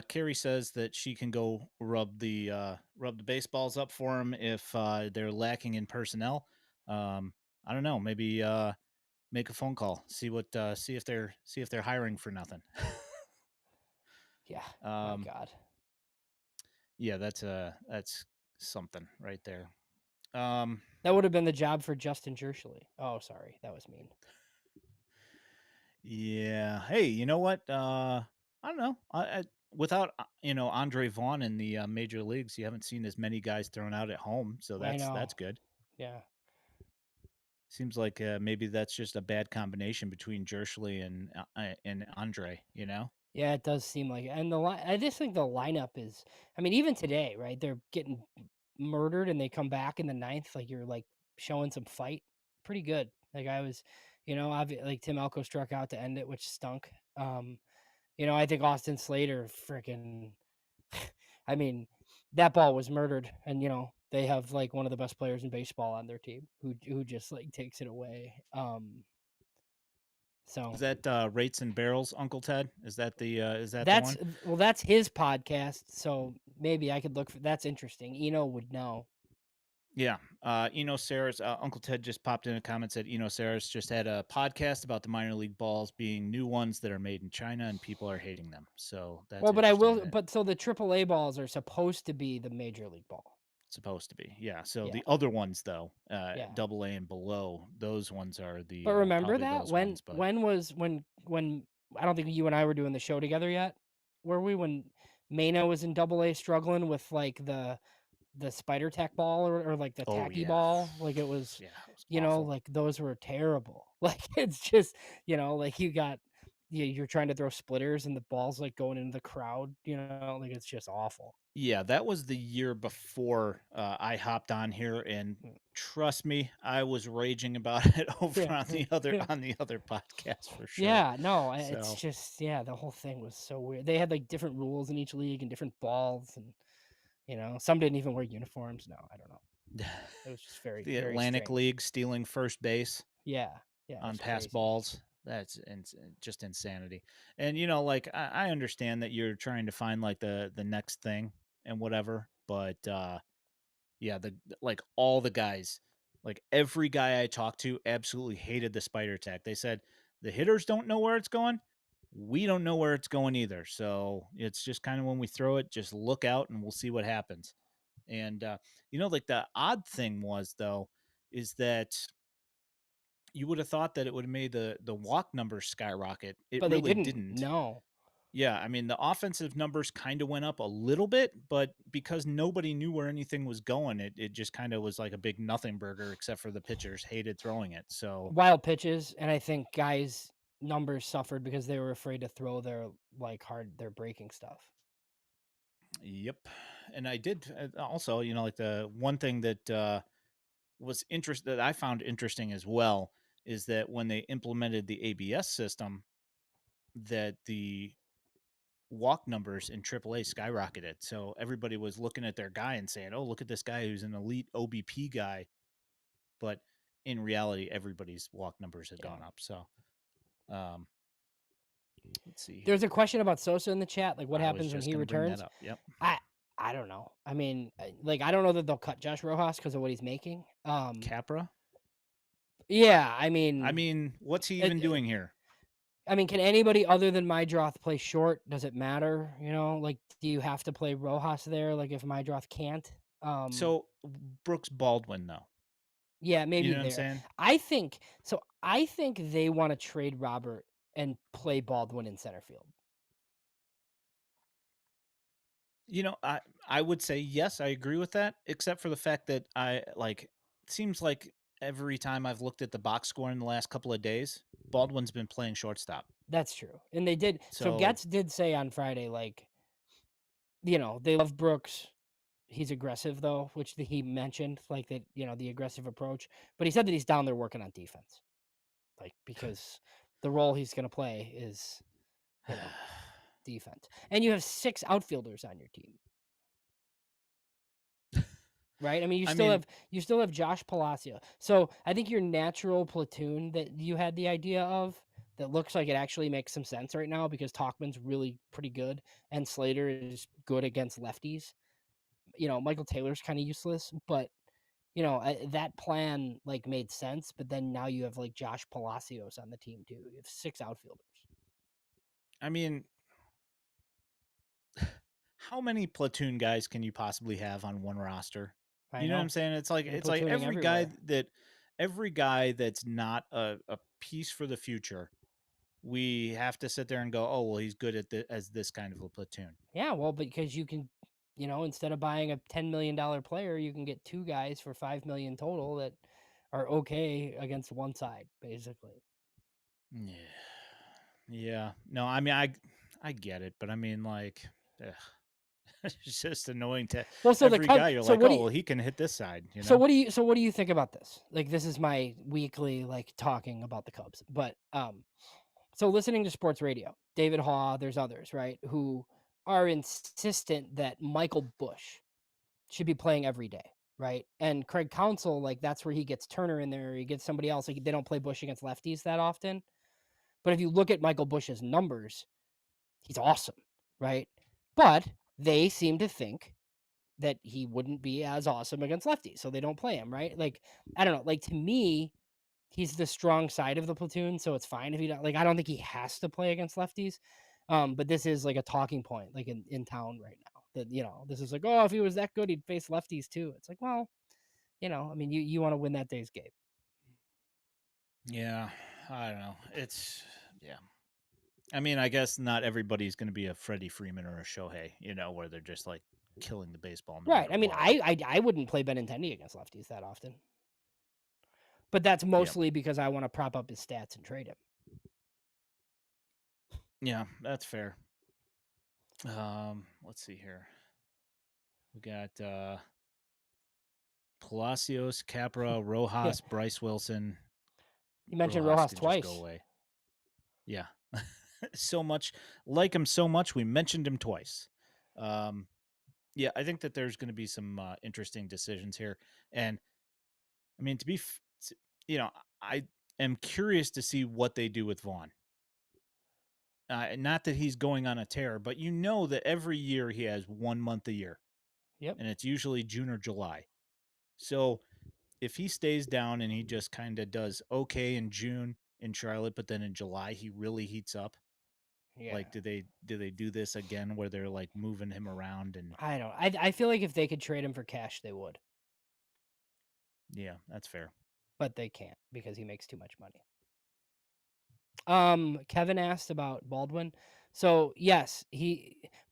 Carrie says that she can go rub the baseballs up for him if they're lacking in personnel. I don't know. Maybe make a phone call, see if they're hiring for nothing. yeah, my um, God, yeah, that's something right there. Um, that would have been the job for Justin Jershly. Oh, sorry, that was mean. yeah. Hey, you know what? I don't know. Without Andre Vaughn in the major leagues, you haven't seen as many guys thrown out at home, so I that's know. good. Yeah, Seems like maybe that's just a bad combination between Jershly and Andre. You know? yeah, it does seem like it. And I just think the lineup is. I mean, even today, right? They're getting murdered, and they come back in the ninth. Like you're like showing some fight. Pretty good. Like I was, like Tim Elko struck out to end it, which stunk. I think Austin Slater freaking I mean, that ball was murdered, and they have like one of the best players in baseball on their team who just like takes it away. So Is that Rates and Barrels, Uncle Ted? Is that the that's one? well, that's his podcast. So maybe I could look for that's interesting. Eno would know. Yeah. Eno Saris, Uncle Ted just popped in a comment, said Eno Saris just had a podcast about the minor league balls being new ones that are made in China and people are hating them. So that's Well, but I interesting. will. But so the AAA balls are supposed to be the major league ball. It's supposed to be. Yeah. So Yeah, the other ones, though, yeah. double A and below, those ones are the But remember probably that those ones. But when I don't think you and I were doing the show together yet, were we? When Mano was in Double A struggling with like the spider tack ball or like the oh, tacky yeah. ball, like it was, Yeah. It was awful. like those were terrible. Like it's just, like you're trying to throw splitters and the ball's like going into the crowd, like it's just awful. Yeah, that was the year before I hopped on here, and Mm. trust me, I was raging about it over Yeah. on the other podcast for sure. Yeah, no, it's So just the whole thing was so weird. They had like different rules in each league and different balls, and some didn't even wear uniforms. No, I don't know. It was just very, the very Atlantic strange. League stealing first base Yeah, yeah, it on was pass crazy. balls. That's just insanity. And like I understand that you're trying to find like the next thing and whatever, but yeah, like all the guys, like every guy I talked to absolutely hated the spider tack. They said the hitters don't know where it's going. We don't know where it's going either. So it's just kind of when we throw it, just look out and we'll see what happens. And like the odd thing was though, is that you would have thought that it would have made the walk numbers skyrocket. It But they really didn't. didn't. No. Yeah, I mean the offensive numbers kind of went up a little bit, but because nobody knew where anything was going, it just kind of was like a big nothing burger, except for the pitchers hated throwing it. So, Wild pitches, and I think guys' numbers suffered because they were afraid to throw their their breaking stuff. yep. And I did also, like the one thing that was interest that I found interesting as well is that when they implemented the ABS system, that the walk numbers in AAA skyrocketed. So everybody was looking at their guy and saying, "Oh, look at this guy who's an elite OBP guy." But in reality, everybody's walk numbers had Yeah. gone up. So, um, let's see There's here. a question about Sosa in the chat, like what I was happens when just he going to bring that returns. up. Yep. I I don't know. I mean, I don't know that they'll cut Josh Rojas because of what he's making. Capra. Yeah, I I mean, mean, what's he it, even doing here? I mean, can anybody other than Mydroth play short? Does it matter? Like, do you have to play Rojas there? Like, if Mydroth can't? So Brooks Baldwin, though. Yeah, You maybe know what I'm there. saying? I think so. I think they want to trade Robert and play Baldwin in center field. I would say yes, I agree with that, except for the fact that seems like every time I've looked at the box score in the last couple of days, Baldwin's been playing shortstop. That's true. And they did. So So Getz did say on Friday, like, they love Brooks. He's aggressive though, which he mentioned, like that, the aggressive approach. But he said that he's down there working on defense, like because the role he's going to play is, defense. And you have 6 outfielders on your team, right? I mean, I mean, you still have Josh Palacio. So I think your natural platoon that you had the idea of that looks like it actually makes some sense right now because Talkman's really pretty good and Slater is good against lefties. Michael Taylor's kind of useless, but that plan like made sense. But then now you have like Josh Palacios on the team too. You have 6 outfielders. I mean, how many platoon guys can you possibly have on one roster? I You know what I'm know. saying? You're It's like platooning everywhere. every guy that's not a piece for the future, we have to sit there and go, oh well, he's good at as this kind of a platoon. Yeah, well, because you can, instead of buying a $10 million player, you can get 2 guys for $5 million total that are okay against one side, basically. Yeah, yeah. No, I mean I get it, but I mean like, ugh, it's just annoying to Well, so the every Cubs. guy. You're like, oh well, he can hit this side, you know. So what do you think about this? Like, this is my weekly like talking about the Cubs, but so listening to sports radio, David Haw, there's others, right, who are insistent that Michael Bush should be playing every day, right? And Craig Counsell, like that's where he gets Turner in there, he gets somebody else. Like they don't play Bush against lefties that often. But if you look at Michael Bush's numbers, he's awesome, right? But they seem to think that he wouldn't be as awesome against lefties, so they don't play him, right? Like I don't know, like to me, he's the strong side of the platoon, so it's fine if he don't. Like I don't think he has to play against lefties. But this is like a talking point, like in town right now. That this is like, oh, if he was that good, he'd face lefties too. It's like, well, I mean, you want to win that day's game. Yeah, I don't know. It's yeah. I mean, I guess not everybody's going to be a Freddie Freeman or a Shohei, where they're just like killing the baseball no Right. matter I mean, what. I wouldn't play Benintendi against lefties that often. But that's Yep. mostly because I want to prop up his stats and trade him. Yeah, that's fair. Let's see here. We got Palacios, Capra, Yeah. Rojas, Bryce Wilson. You mentioned Rojas Rojas can just go twice. away. Yeah. So much like him so much we mentioned him twice. Yeah, I think that there's going to be some interesting decisions here, and I mean you know, I am curious to see what they do with Vaughn. Not that he's going on a tear, but that every year he has 1 month a year, Yep. and it's usually June or July. So if he stays down and he just kind of does okay in June in Charlotte, but then in July he really heats up. Yeah. Like, do they do this again where they're like moving him around and I don't. I feel like if they could trade him for cash, they would, yeah, that's fair. but they can't because he makes too much money. Kevin asked about Baldwin. So yes,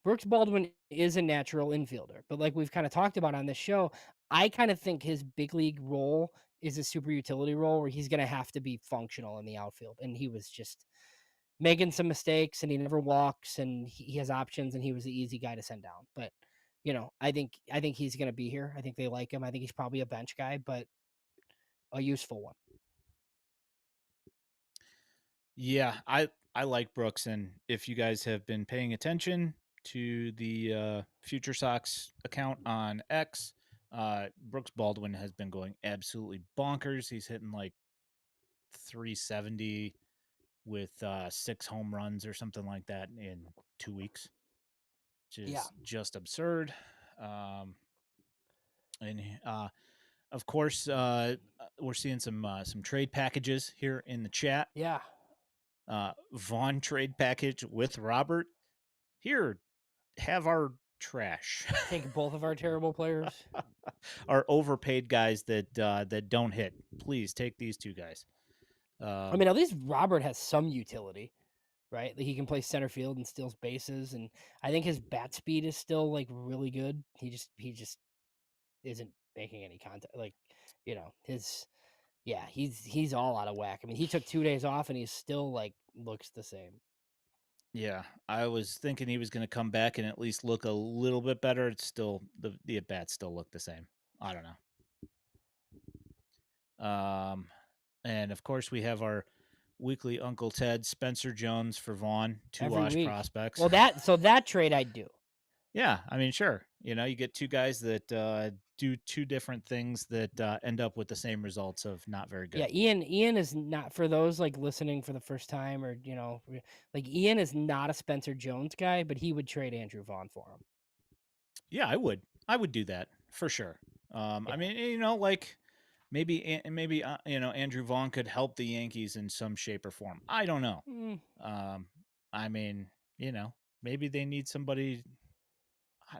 Brooks Baldwin is a natural infielder, but like we've kind of talked about on this show, I kind of think his big league role is a super utility role where he's going to have to be functional in the outfield, and he was just making some mistakes, and he never walks, and he has options, and he was the easy guy to send down. But I think he's going to be here. I think they like him. I think he's probably a bench guy, but a useful one. Yeah, I like Brooks, and if you guys have been paying attention to the FutureSox account on X, Brooks Baldwin has been going absolutely bonkers. He's hitting like 370 with 6 home runs or something like that in 2 weeks, which Yeah, is just absurd. Um, and of course, we're seeing some trade packages here in the chat. yeah. Vaughn trade package with Robert. Here, have our trash. Take both of our terrible players. Our overpaid guys that don't hit. Please take these two guys. I mean, at least Robert has some utility, right? Like he can play center field and steals bases, and I think his bat speed is still like really good. He just isn't making any contact. Like, he's all out of whack. I mean, he took 2 days off and he still like looks the same. Yeah, I was thinking he was going to come back and at least look a little bit better. It's still the at bats still look the same. I don't know. And of course we have our weekly Uncle Ted, Spencer Jones for Vaughn, two Every wash week. prospects. Well, that trade I'd do. Yeah, I mean, sure. You get two guys that do two different things that end up with the same results of not very good. Yeah, Ian is not, for those like listening for the first time, or like Ian is not a Spencer Jones guy, but he would trade Andrew Vaughn for him. Yeah, I would do that for sure. I mean, like maybe Andrew Vaughn could help the Yankees in some shape or form. I don't know. I mean, maybe they need somebody.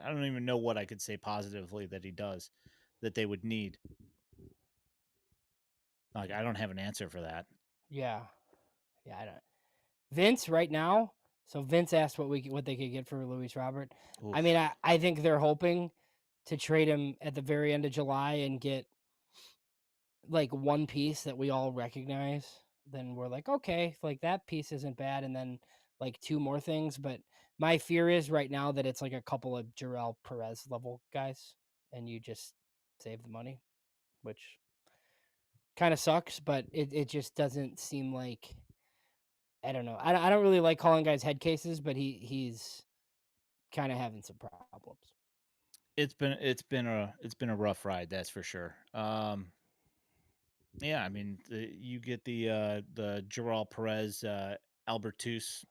I don't even know what I could say positively that he does that they would need. Like, I don't have an answer for that. Yeah, I don't. Vince right now. So Vince asked what they could get for Luis Robert. Oof. I mean, I think they're hoping to trade him at the very end of July and get like one piece that we all recognize. Then we're like, okay, like that piece isn't bad, and then like two more things. But my fear is right now that it's like a couple of Jarrell Perez level guys, and you just save the money, which kind of sucks. But it just doesn't seem like, I don't know. I don't really like calling guys head cases, but he's kind of having some problems. It's been a rough ride, that's for sure. Yeah, I mean, you get the Joral Perez Albertus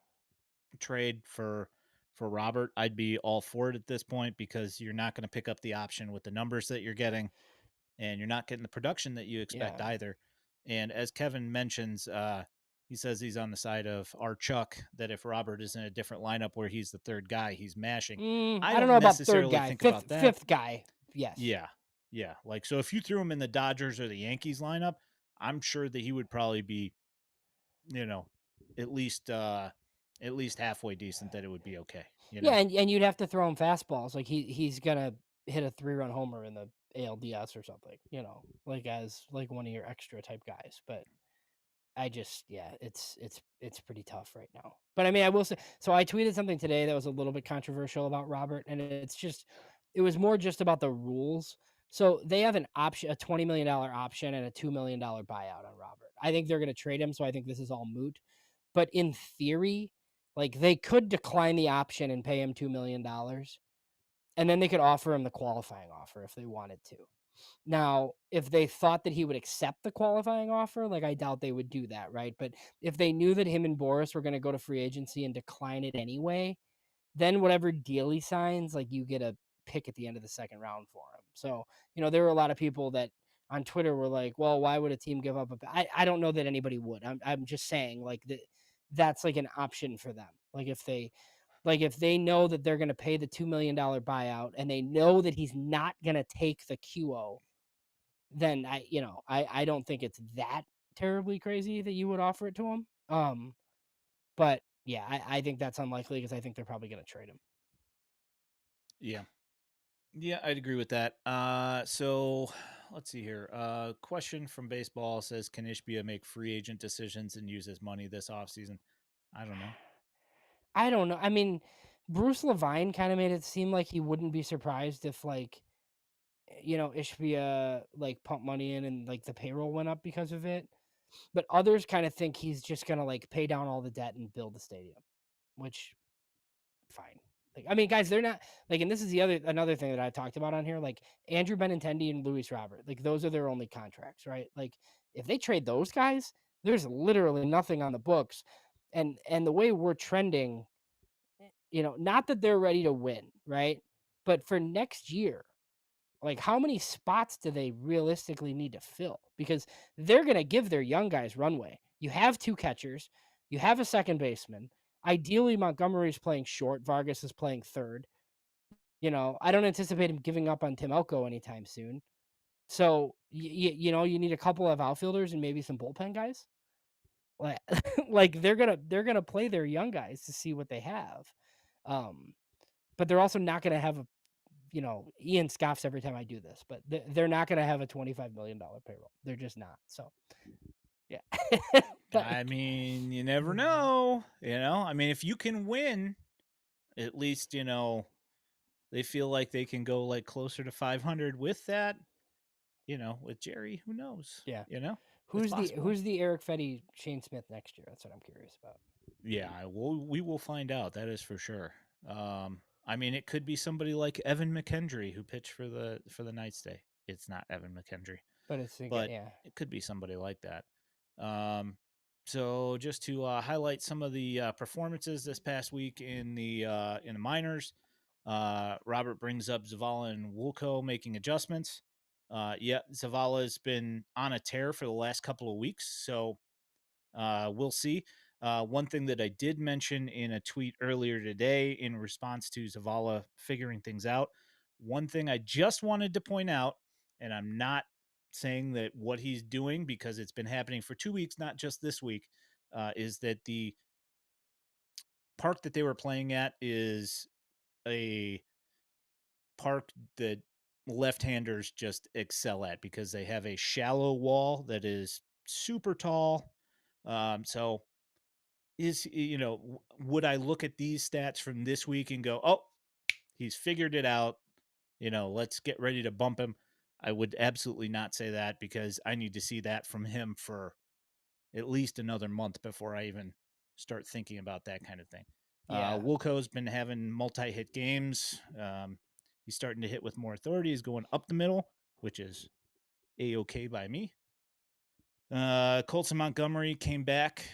trade for Robert. I'd be all for it at this point because you're not going to pick up the option with the numbers that you're getting, and you're not getting the production that you expect either. And as Kevin mentions, he says he's on the side of our Chuck, that if Robert is in a different lineup where he's the third guy, he's mashing. I don't know about third guy, think about that. fifth guy. Yes. Yeah. Like, so if you threw him in the Dodgers or the Yankees lineup, I'm sure that he would probably be, at least halfway decent, that it would be okay. Yeah, and you'd have to throw him fastballs. Like he's gonna hit a 3-run homer in the ALDS or something, like as like one of your extra type guys. But I just, it's pretty tough right now. But I mean, I will say, so I tweeted something today that was a little bit controversial about Robert, and it was more just about the rules. So they have an option, a $20 million option and a $2 million buyout on Robert. I think they're going to trade him. So I think this is all moot, but in theory, like they could decline the option and pay him $2 million. And then they could offer him the qualifying offer if they wanted to. Now, if they thought that he would accept the qualifying offer, like I doubt they would do that, right? But if they knew that him and Boris were going to go to free agency and decline it anyway, then whatever deal he signs, like you get a pick at the end of the second round for him. So, there were a lot of people that on Twitter were like, well, why would a team give up I don't know that anybody would. I'm just saying like that's like an option for them. Like if they know that they're going to pay the $2 million buyout and they know that he's not going to take the QO, then I don't think it's that terribly crazy that you would offer it to him. But yeah, I think that's unlikely because I think they're probably going to trade him. Yeah, I'd agree with that. So let's see here. Question from baseball says, can Ishbia make free agent decisions and use his money this offseason? I don't know. I don't know. I mean, Bruce Levine kind of made it seem like he wouldn't be surprised if Ishbia like pumped money in and like the payroll went up because of it. But others kind of think he's just gonna like pay down all the debt and build the stadium, which fine. Like, I mean, guys, they're not like, and this is another thing that I talked about on here. Like Andrew Benintendi and Luis Robert, like those are their only contracts, right? Like if they trade those guys, there's literally nothing on the books, and the way we're trending, not that they're ready to win, right? But for next year, like how many spots do they realistically need to fill? Because they're going to give their young guys runway. You have two catchers. You have a second baseman. Ideally, Montgomery's playing short. Vargas is playing third. I don't anticipate him giving up on Tim Elko anytime soon. So you need a couple of outfielders and maybe some bullpen guys. Like, like they're gonna play their young guys to see what they have. But they're also not gonna have Ian scoffs every time I do this, but they're not gonna have a $25 million payroll. They're just not. So yeah. I mean, you never know. I mean, if you can win, at least they feel like they can go like closer to 500 with that. With Jerry, who knows? Yeah. It's possible. Who's the Eric Fetty Shane Smith next year? That's what I'm curious about. Yeah, we will find out. That is for sure. I mean, it could be somebody like Evan McKendry who pitched for the Knights Day. It's not Evan McKendry, But it could be somebody like that. So just to highlight some of the performances this past week in the minors, Robert brings up Zavala and Woolco making adjustments. Zavala's been on a tear for the last couple of weeks, so we'll see. One thing that I did mention in a tweet earlier today in response to Zavala figuring things out, one thing I just wanted to point out, and I'm not saying that what he's doing, because it's been happening for 2 weeks, not just this week, is that the park that they were playing at is a park that left-handers just excel at because they have a shallow wall that is super tall. So would I look at these stats from this week and go, oh, he's figured it out, let's get ready to bump him? I would absolutely not say that, because I need to see that from him for at least another month before I even start thinking about that kind of thing. Yeah. Wilco's been having multi-hit games. He's starting to hit with more authority. He's going up the middle, which is A-okay by me. Colson Montgomery came back,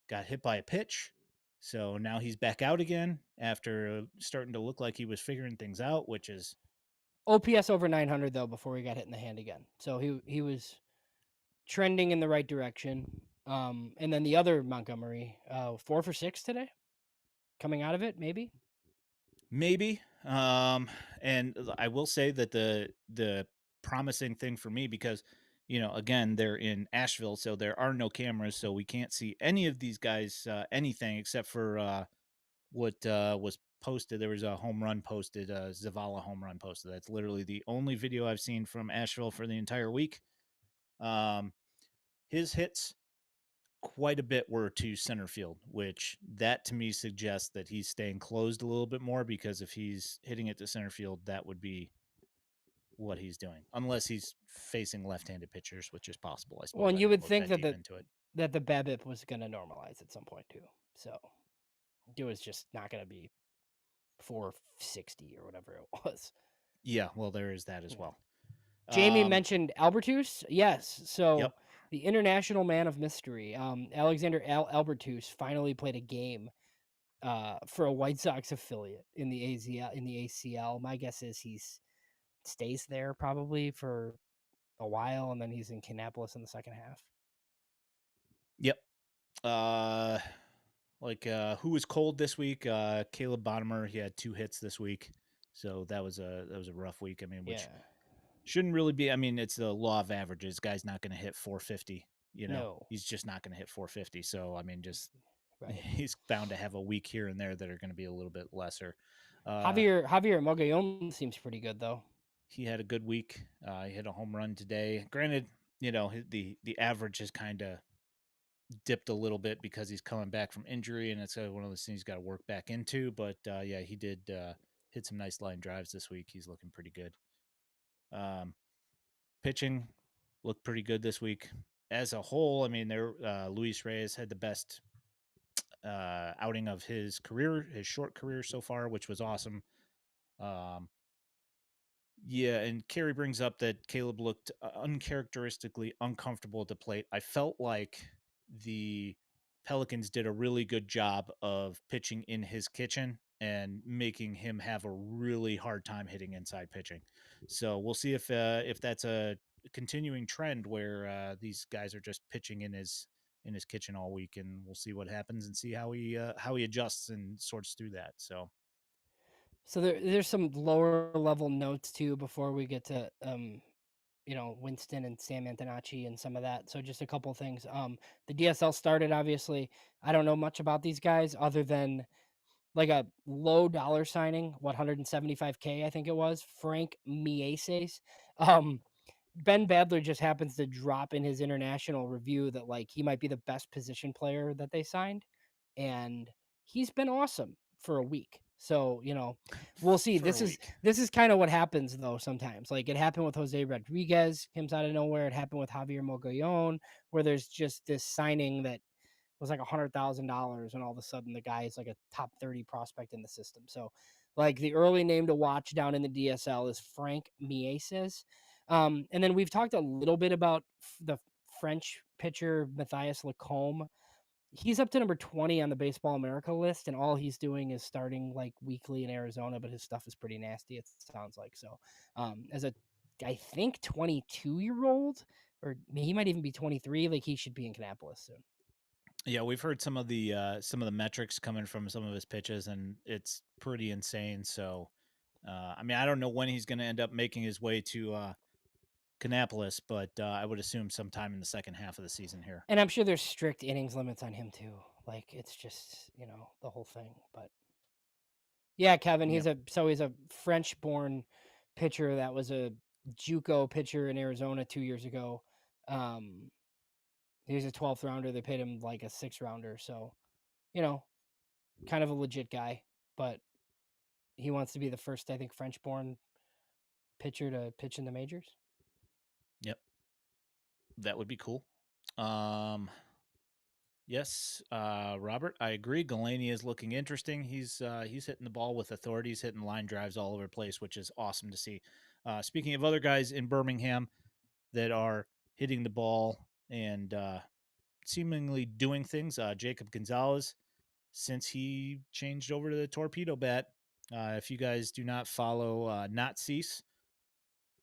got hit by a pitch. So now he's back out again after starting to look like he was figuring things out, which is OPS over 900 though before he got hit in the hand again. So he was trending in the right direction. And then the other Montgomery, 4 for 6 today, coming out of it, maybe. And I will say that the promising thing for me, because again, they're in Asheville, so there are no cameras, so we can't see any of these guys anything except for what was posted. There was a home run posted, a Zavala home run posted. That's literally the only video I've seen from Asheville for the entire week. His hits, quite a bit were to center field, which that to me suggests that he's staying closed a little bit more, because if he's hitting it to center field, that would be what he's doing, unless he's facing left-handed pitchers, which is possible, I suppose. Well, and you would think that into it. that the BABIP was going to normalize at some point too. So it was just not going to be 460 or whatever it was. Yeah, well, there is that as well. Jamie mentioned Albertus. Yes. So Yep. the international man of mystery, Alexander Albertus, finally played a game for a White Sox affiliate in the ACL. My guess is he stays there probably for a while, and then he's in Kannapolis in the second half. Yep. Who was cold this week? Caleb Bonnemer. He had 2 hits this week, so that was a rough week. I mean, which shouldn't really be. I mean, it's the law of averages. Guy's not going to hit 450. No. He's just not going to hit 450. So I mean, just right. He's bound to have a week here and there that are going to be a little bit lesser. Javier Mogollon seems pretty good though. He had a good week. He hit a home run today. Granted, the average has kind of dipped a little bit because he's coming back from injury, and it's one of those things he's got to work back into. But yeah, he did hit some nice line drives this week. He's looking pretty good. Pitching looked pretty good this week as a whole. I mean, Luis Reyes had the best outing of his career, his short career so far, which was awesome. Yeah, and Carey brings up that Caleb looked uncharacteristically uncomfortable at the plate. I felt like the Pelicans did a really good job of pitching in his kitchen and making him have a really hard time hitting inside pitching. So we'll see if that's a continuing trend where these guys are just pitching in his in his kitchen all week, and we'll see what happens and see how he adjusts and sorts through that. So So there's some lower level notes too before we get to Winston and Sam Antonacci and some of that. So just a couple things. The DSL started, obviously. I don't know much about these guys other than like a low dollar signing, 175K, I think it was, Frank Mieses. Um, Ben Badler just happens to drop in his international review that like he might be the best position player that they signed, and he's been awesome for a week. So we'll see. for a This is week. this is kind of what happens though sometimes. Like it happened with Jose Rodriguez, comes out of nowhere. It happened with Javier Mogollon, where there's just this signing that was like $100,000, and all of a sudden the guy is like a top 30 prospect in the system. So, like the early name to watch down in the DSL is Frank Mieses. And then we've talked a little bit about the French pitcher Matthias Lacombe. He's up to number 20 on the Baseball America list, and all he's doing is starting like weekly in Arizona, but his stuff is pretty nasty, it sounds like. So, as a, I think 22-year-old, or he might even be 23, like he should be in Kannapolis soon. Yeah, we've heard some of the metrics coming from some of his pitches, and it's pretty insane. So, I mean, I don't know when he's going to end up making his way to Kannapolis, but I would assume sometime in the second half of the season here. And I'm sure there's strict innings limits on him too. Like it's just, the whole thing. But yeah, Kevin, Yep. he's a French-born pitcher that was a JUCO pitcher in Arizona 2 years ago. He was a 12th rounder. They paid him like a 6th rounder, so kind of a legit guy. But he wants to be the first, I think, French-born pitcher to pitch in the majors. Yep. That would be cool. Yes, Robert, I agree. Galaney is looking interesting. He's hitting the ball with authority. He's hitting line drives all over the place, which is awesome to see. Speaking of other guys in Birmingham that are hitting the ball and seemingly doing things, Jacob Gonzalez, since he changed over to the torpedo bat. If you guys do not follow Not Cease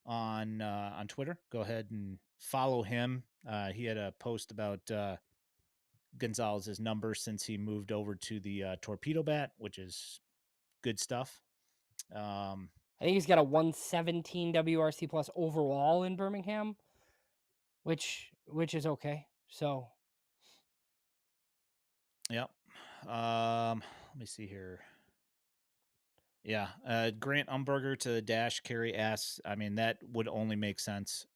on Twitter, go ahead and follow him. He had a post about Gonzalez's numbers since he moved over to the torpedo bat, which is good stuff. I think he's got a 117 WRC plus overall in Birmingham, which is okay. So Yep. Let me see here. Yeah, Grant Umberger to the dash, carry S. I mean, that would only make sense.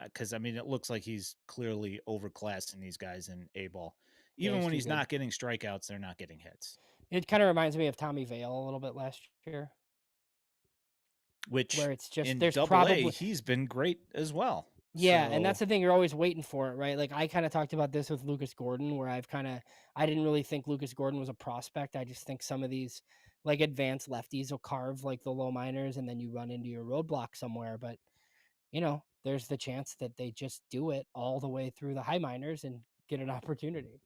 Because I mean, it looks like he's clearly overclassing these guys in A ball. yeah, Even he's when too he's good. not getting strikeouts, they're not getting hits. It kind of reminds me of Tommy Vale a little bit last year, Which where it's just in there's Double A, probably he's been great as well. yeah, and that's So the thing, you're always waiting for it, right? Like I kind of talked about this with Lucas Gordon, where I didn't really think Lucas Gordon was a prospect. I just think some of these like advanced lefties will carve like the low minors, and then you run into your roadblock somewhere. But there's the chance that they just do it all the way through the high minors and get an opportunity.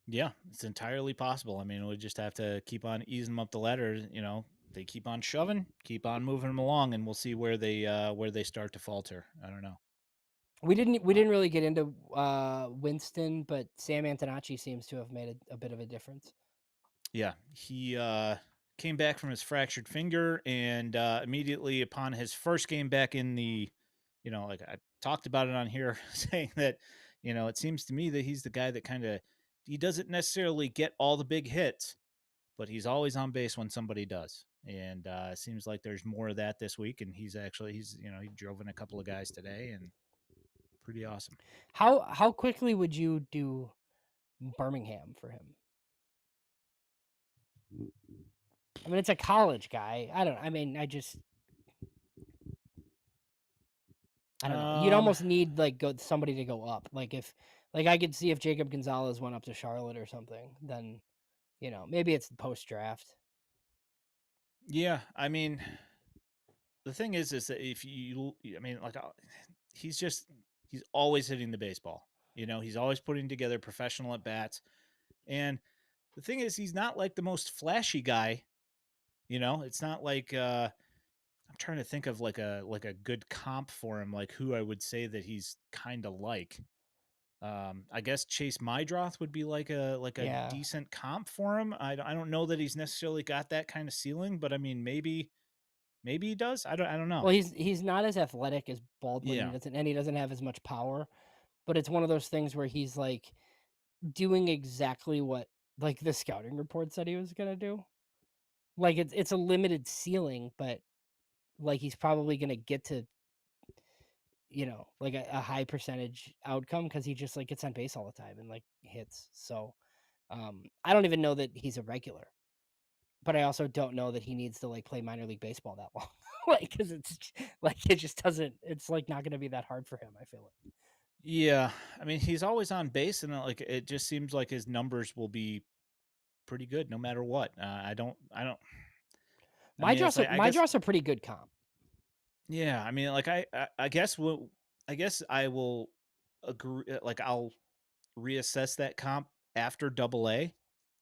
yeah, it's entirely possible. I mean, we just have to keep on easing them up the ladder. They keep on shoving, keep on moving them along, and we'll see where they start to falter. I don't know. We didn't really get into Winston, but Sam Antonacci seems to have made a bit of a difference. Yeah, he came back from his fractured finger, and immediately upon his first game back in the, like I talked about it on here, saying that, it seems to me that he's the guy that he doesn't necessarily get all the big hits, but he's always on base when somebody does. And it seems like there's more of that this week. And he's he drove in a couple of guys today, and pretty awesome. How quickly would you do Birmingham for him? I mean, it's a college guy. I don't. I mean, I don't know. You'd Um, almost need like somebody to go up. Like if I could see if Jacob Gonzalez went up to Charlotte or something, then maybe it's post draft. yeah, I mean, the thing is that if you, I mean, like, he's always hitting the baseball. He's always putting together professional at bats. And the thing is, he's not like the most flashy guy. It's not like I'm trying to think of like a good comp for him, like who I would say that he's kind of like. I guess Chase Mydroth would be like a Yeah. decent comp for him. I don't know that he's necessarily got that kind of ceiling, but I mean maybe he does. I don't know. Well, he's not as athletic as Baldwin. Yeah. He doesn't have as much power. But it's one of those things where he's like doing exactly what like the scouting report said he was gonna do. Like it's a limited ceiling, but like he's probably gonna get to like a high percentage outcome because he just like gets on base all the time and like hits. So I don't even know that he's a regular, but I also don't know that he needs to like play minor league baseball that long. Like because it's like it just doesn't. It's like not gonna be that hard for him. I feel like. Yeah. I mean, he's always on base, and like it just seems like his numbers will be pretty good no matter what. I don't. I My mean, it's draw's like I guess. a pretty good comp. Yeah. I mean, like I guess I guess I will agree. Like I'll reassess that comp after Double A.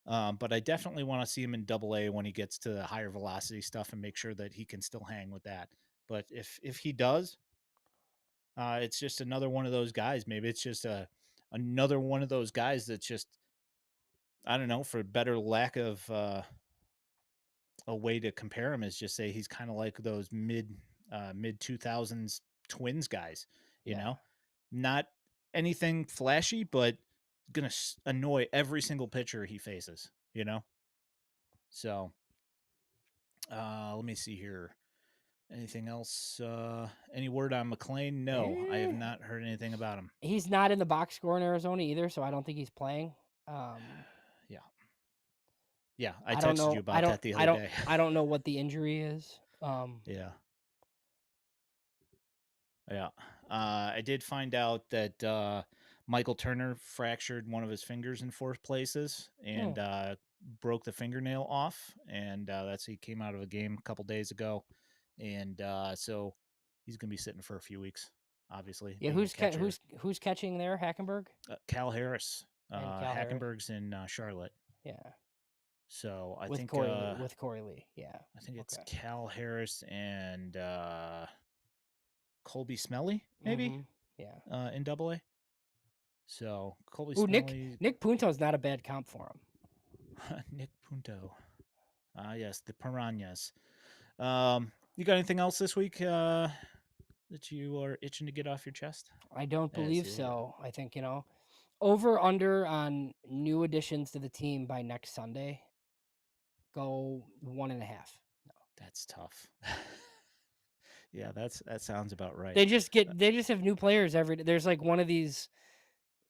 But I definitely want to see him in Double A when he gets to the higher velocity stuff and make sure that he can still hang with that. But if he does, it's just another one of those guys. Maybe it's just another one of those guys that's just I don't know, for better lack of a way to compare him is just say he's kind of like those mid 2000s Twins guys, you Yeah. know, not anything flashy, but gonna annoy every single pitcher he faces, you know. So let me see here. Anything else? Any word on McLean? No, I have Eh, not heard anything about him. he's not in the box score in Arizona either, so I don't think he's playing. Yeah, yeah. I I don't texted you know. about that the other day. I don't know what the injury is. Yeah, yeah. I did find out that Michael Turner fractured one of his fingers in 4 places hmm. and broke the fingernail off, and he came out of a game a couple days ago, and so he's gonna be sitting for a few weeks. Obviously, Yeah, being a catcher. who's catching there? Hackenberg Cal Harris, and Cal Harris. Hackenberg's in Charlotte. Yeah, So I with think Corey Lee. Yeah. it's Okay. Cal Harris and Colby Smelly maybe Mm-hmm. Yeah. in Double A. So Colby Ooh, Smelly, Nick Punto's not a bad comp for him. Nick Punto. Yes, the Piranhas. You got anything else this week that you are itching to get off your chest? I don't As believe so. I think over under on new additions to the team by next Sunday. Go 1.5. That's tough. Yeah, that sounds about right. They just have new players every day. There's like one of these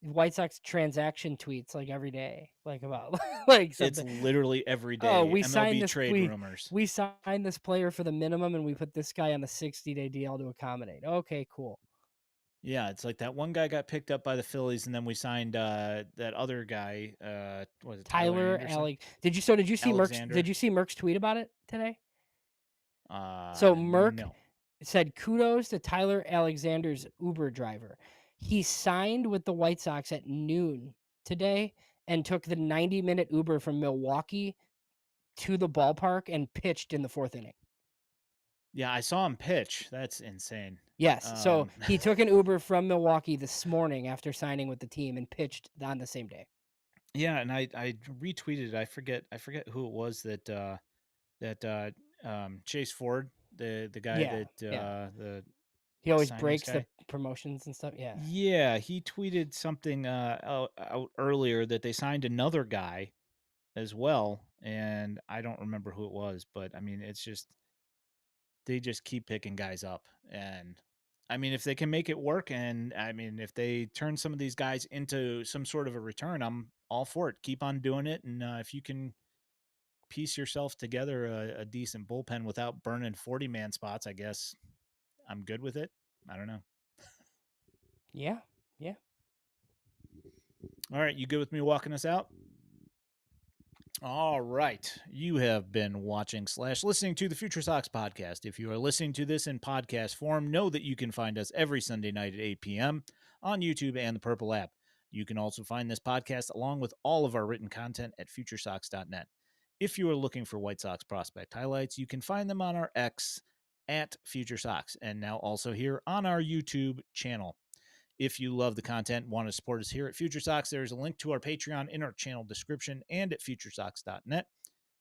White Sox transaction tweets like every day, like about like It's something. literally every Oh, day MLB trade rumors. we signed this player for the minimum and we put this guy on the 60-day DL to accommodate. Okay, cool. Yeah, it's like that one guy got picked up by the Phillies, and then we signed that other guy. Was it Tyler Tyler Anderson? Alec. Did you see Alexander? Merck's tweet about it today? So Merck No. said kudos to Tyler Alexander's Uber driver. He signed with the White Sox at noon today and took the 90-minute Uber from Milwaukee to the ballpark and pitched in the 4th inning. Yeah, I saw him pitch. That's insane. Yes. So he took an Uber from Milwaukee this morning after signing with the team and pitched on the same day. Yeah, and I retweeted. I forget who it was Chase Ford, the guy Yeah. that the He always signings breaks the guy. promotions and stuff. Yeah. Yeah, he tweeted something out earlier that they signed another guy as well, and I don't remember who it was, but I mean, it's just they just keep picking guys up, and I mean, if they can make it work, and I mean, if they turn some of these guys into some sort of a return, I'm all for it. Keep on doing it, and if you can piece yourself together a decent bullpen without burning 40-man spots, I guess I'm good with it. I don't know. Yeah. Yeah. All right, you good with me walking us out? All right. You have been watching / listening to the FutureSox podcast. If you are listening to this in podcast form, know that you can find us every Sunday night at 8 p.m. on YouTube and the Purple app. You can also find this podcast along with all of our written content at FutureSox.net. If you are looking for White Sox prospect highlights, you can find them on our X at FutureSox and now also here on our YouTube channel. If you love the content and want to support us here at FutureSox, there is a link to our Patreon in our channel description and at FutureSox.net.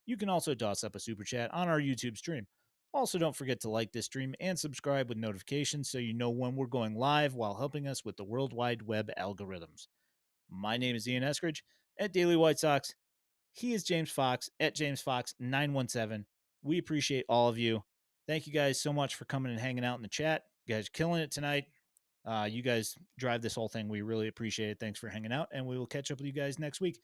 You can also toss up a super chat on our YouTube stream. Also, don't forget to like this stream and subscribe with notifications so you know when we're going live while helping us with the World Wide Web algorithms. My name is Ian Eskridge at Daily White Sox. He is James Fox at JamesFox917. We appreciate all of you. Thank you guys so much for coming and hanging out in the chat. You guys are killing it tonight. You guys drive this whole thing. We really appreciate it. Thanks for hanging out, and we will catch up with you guys next week.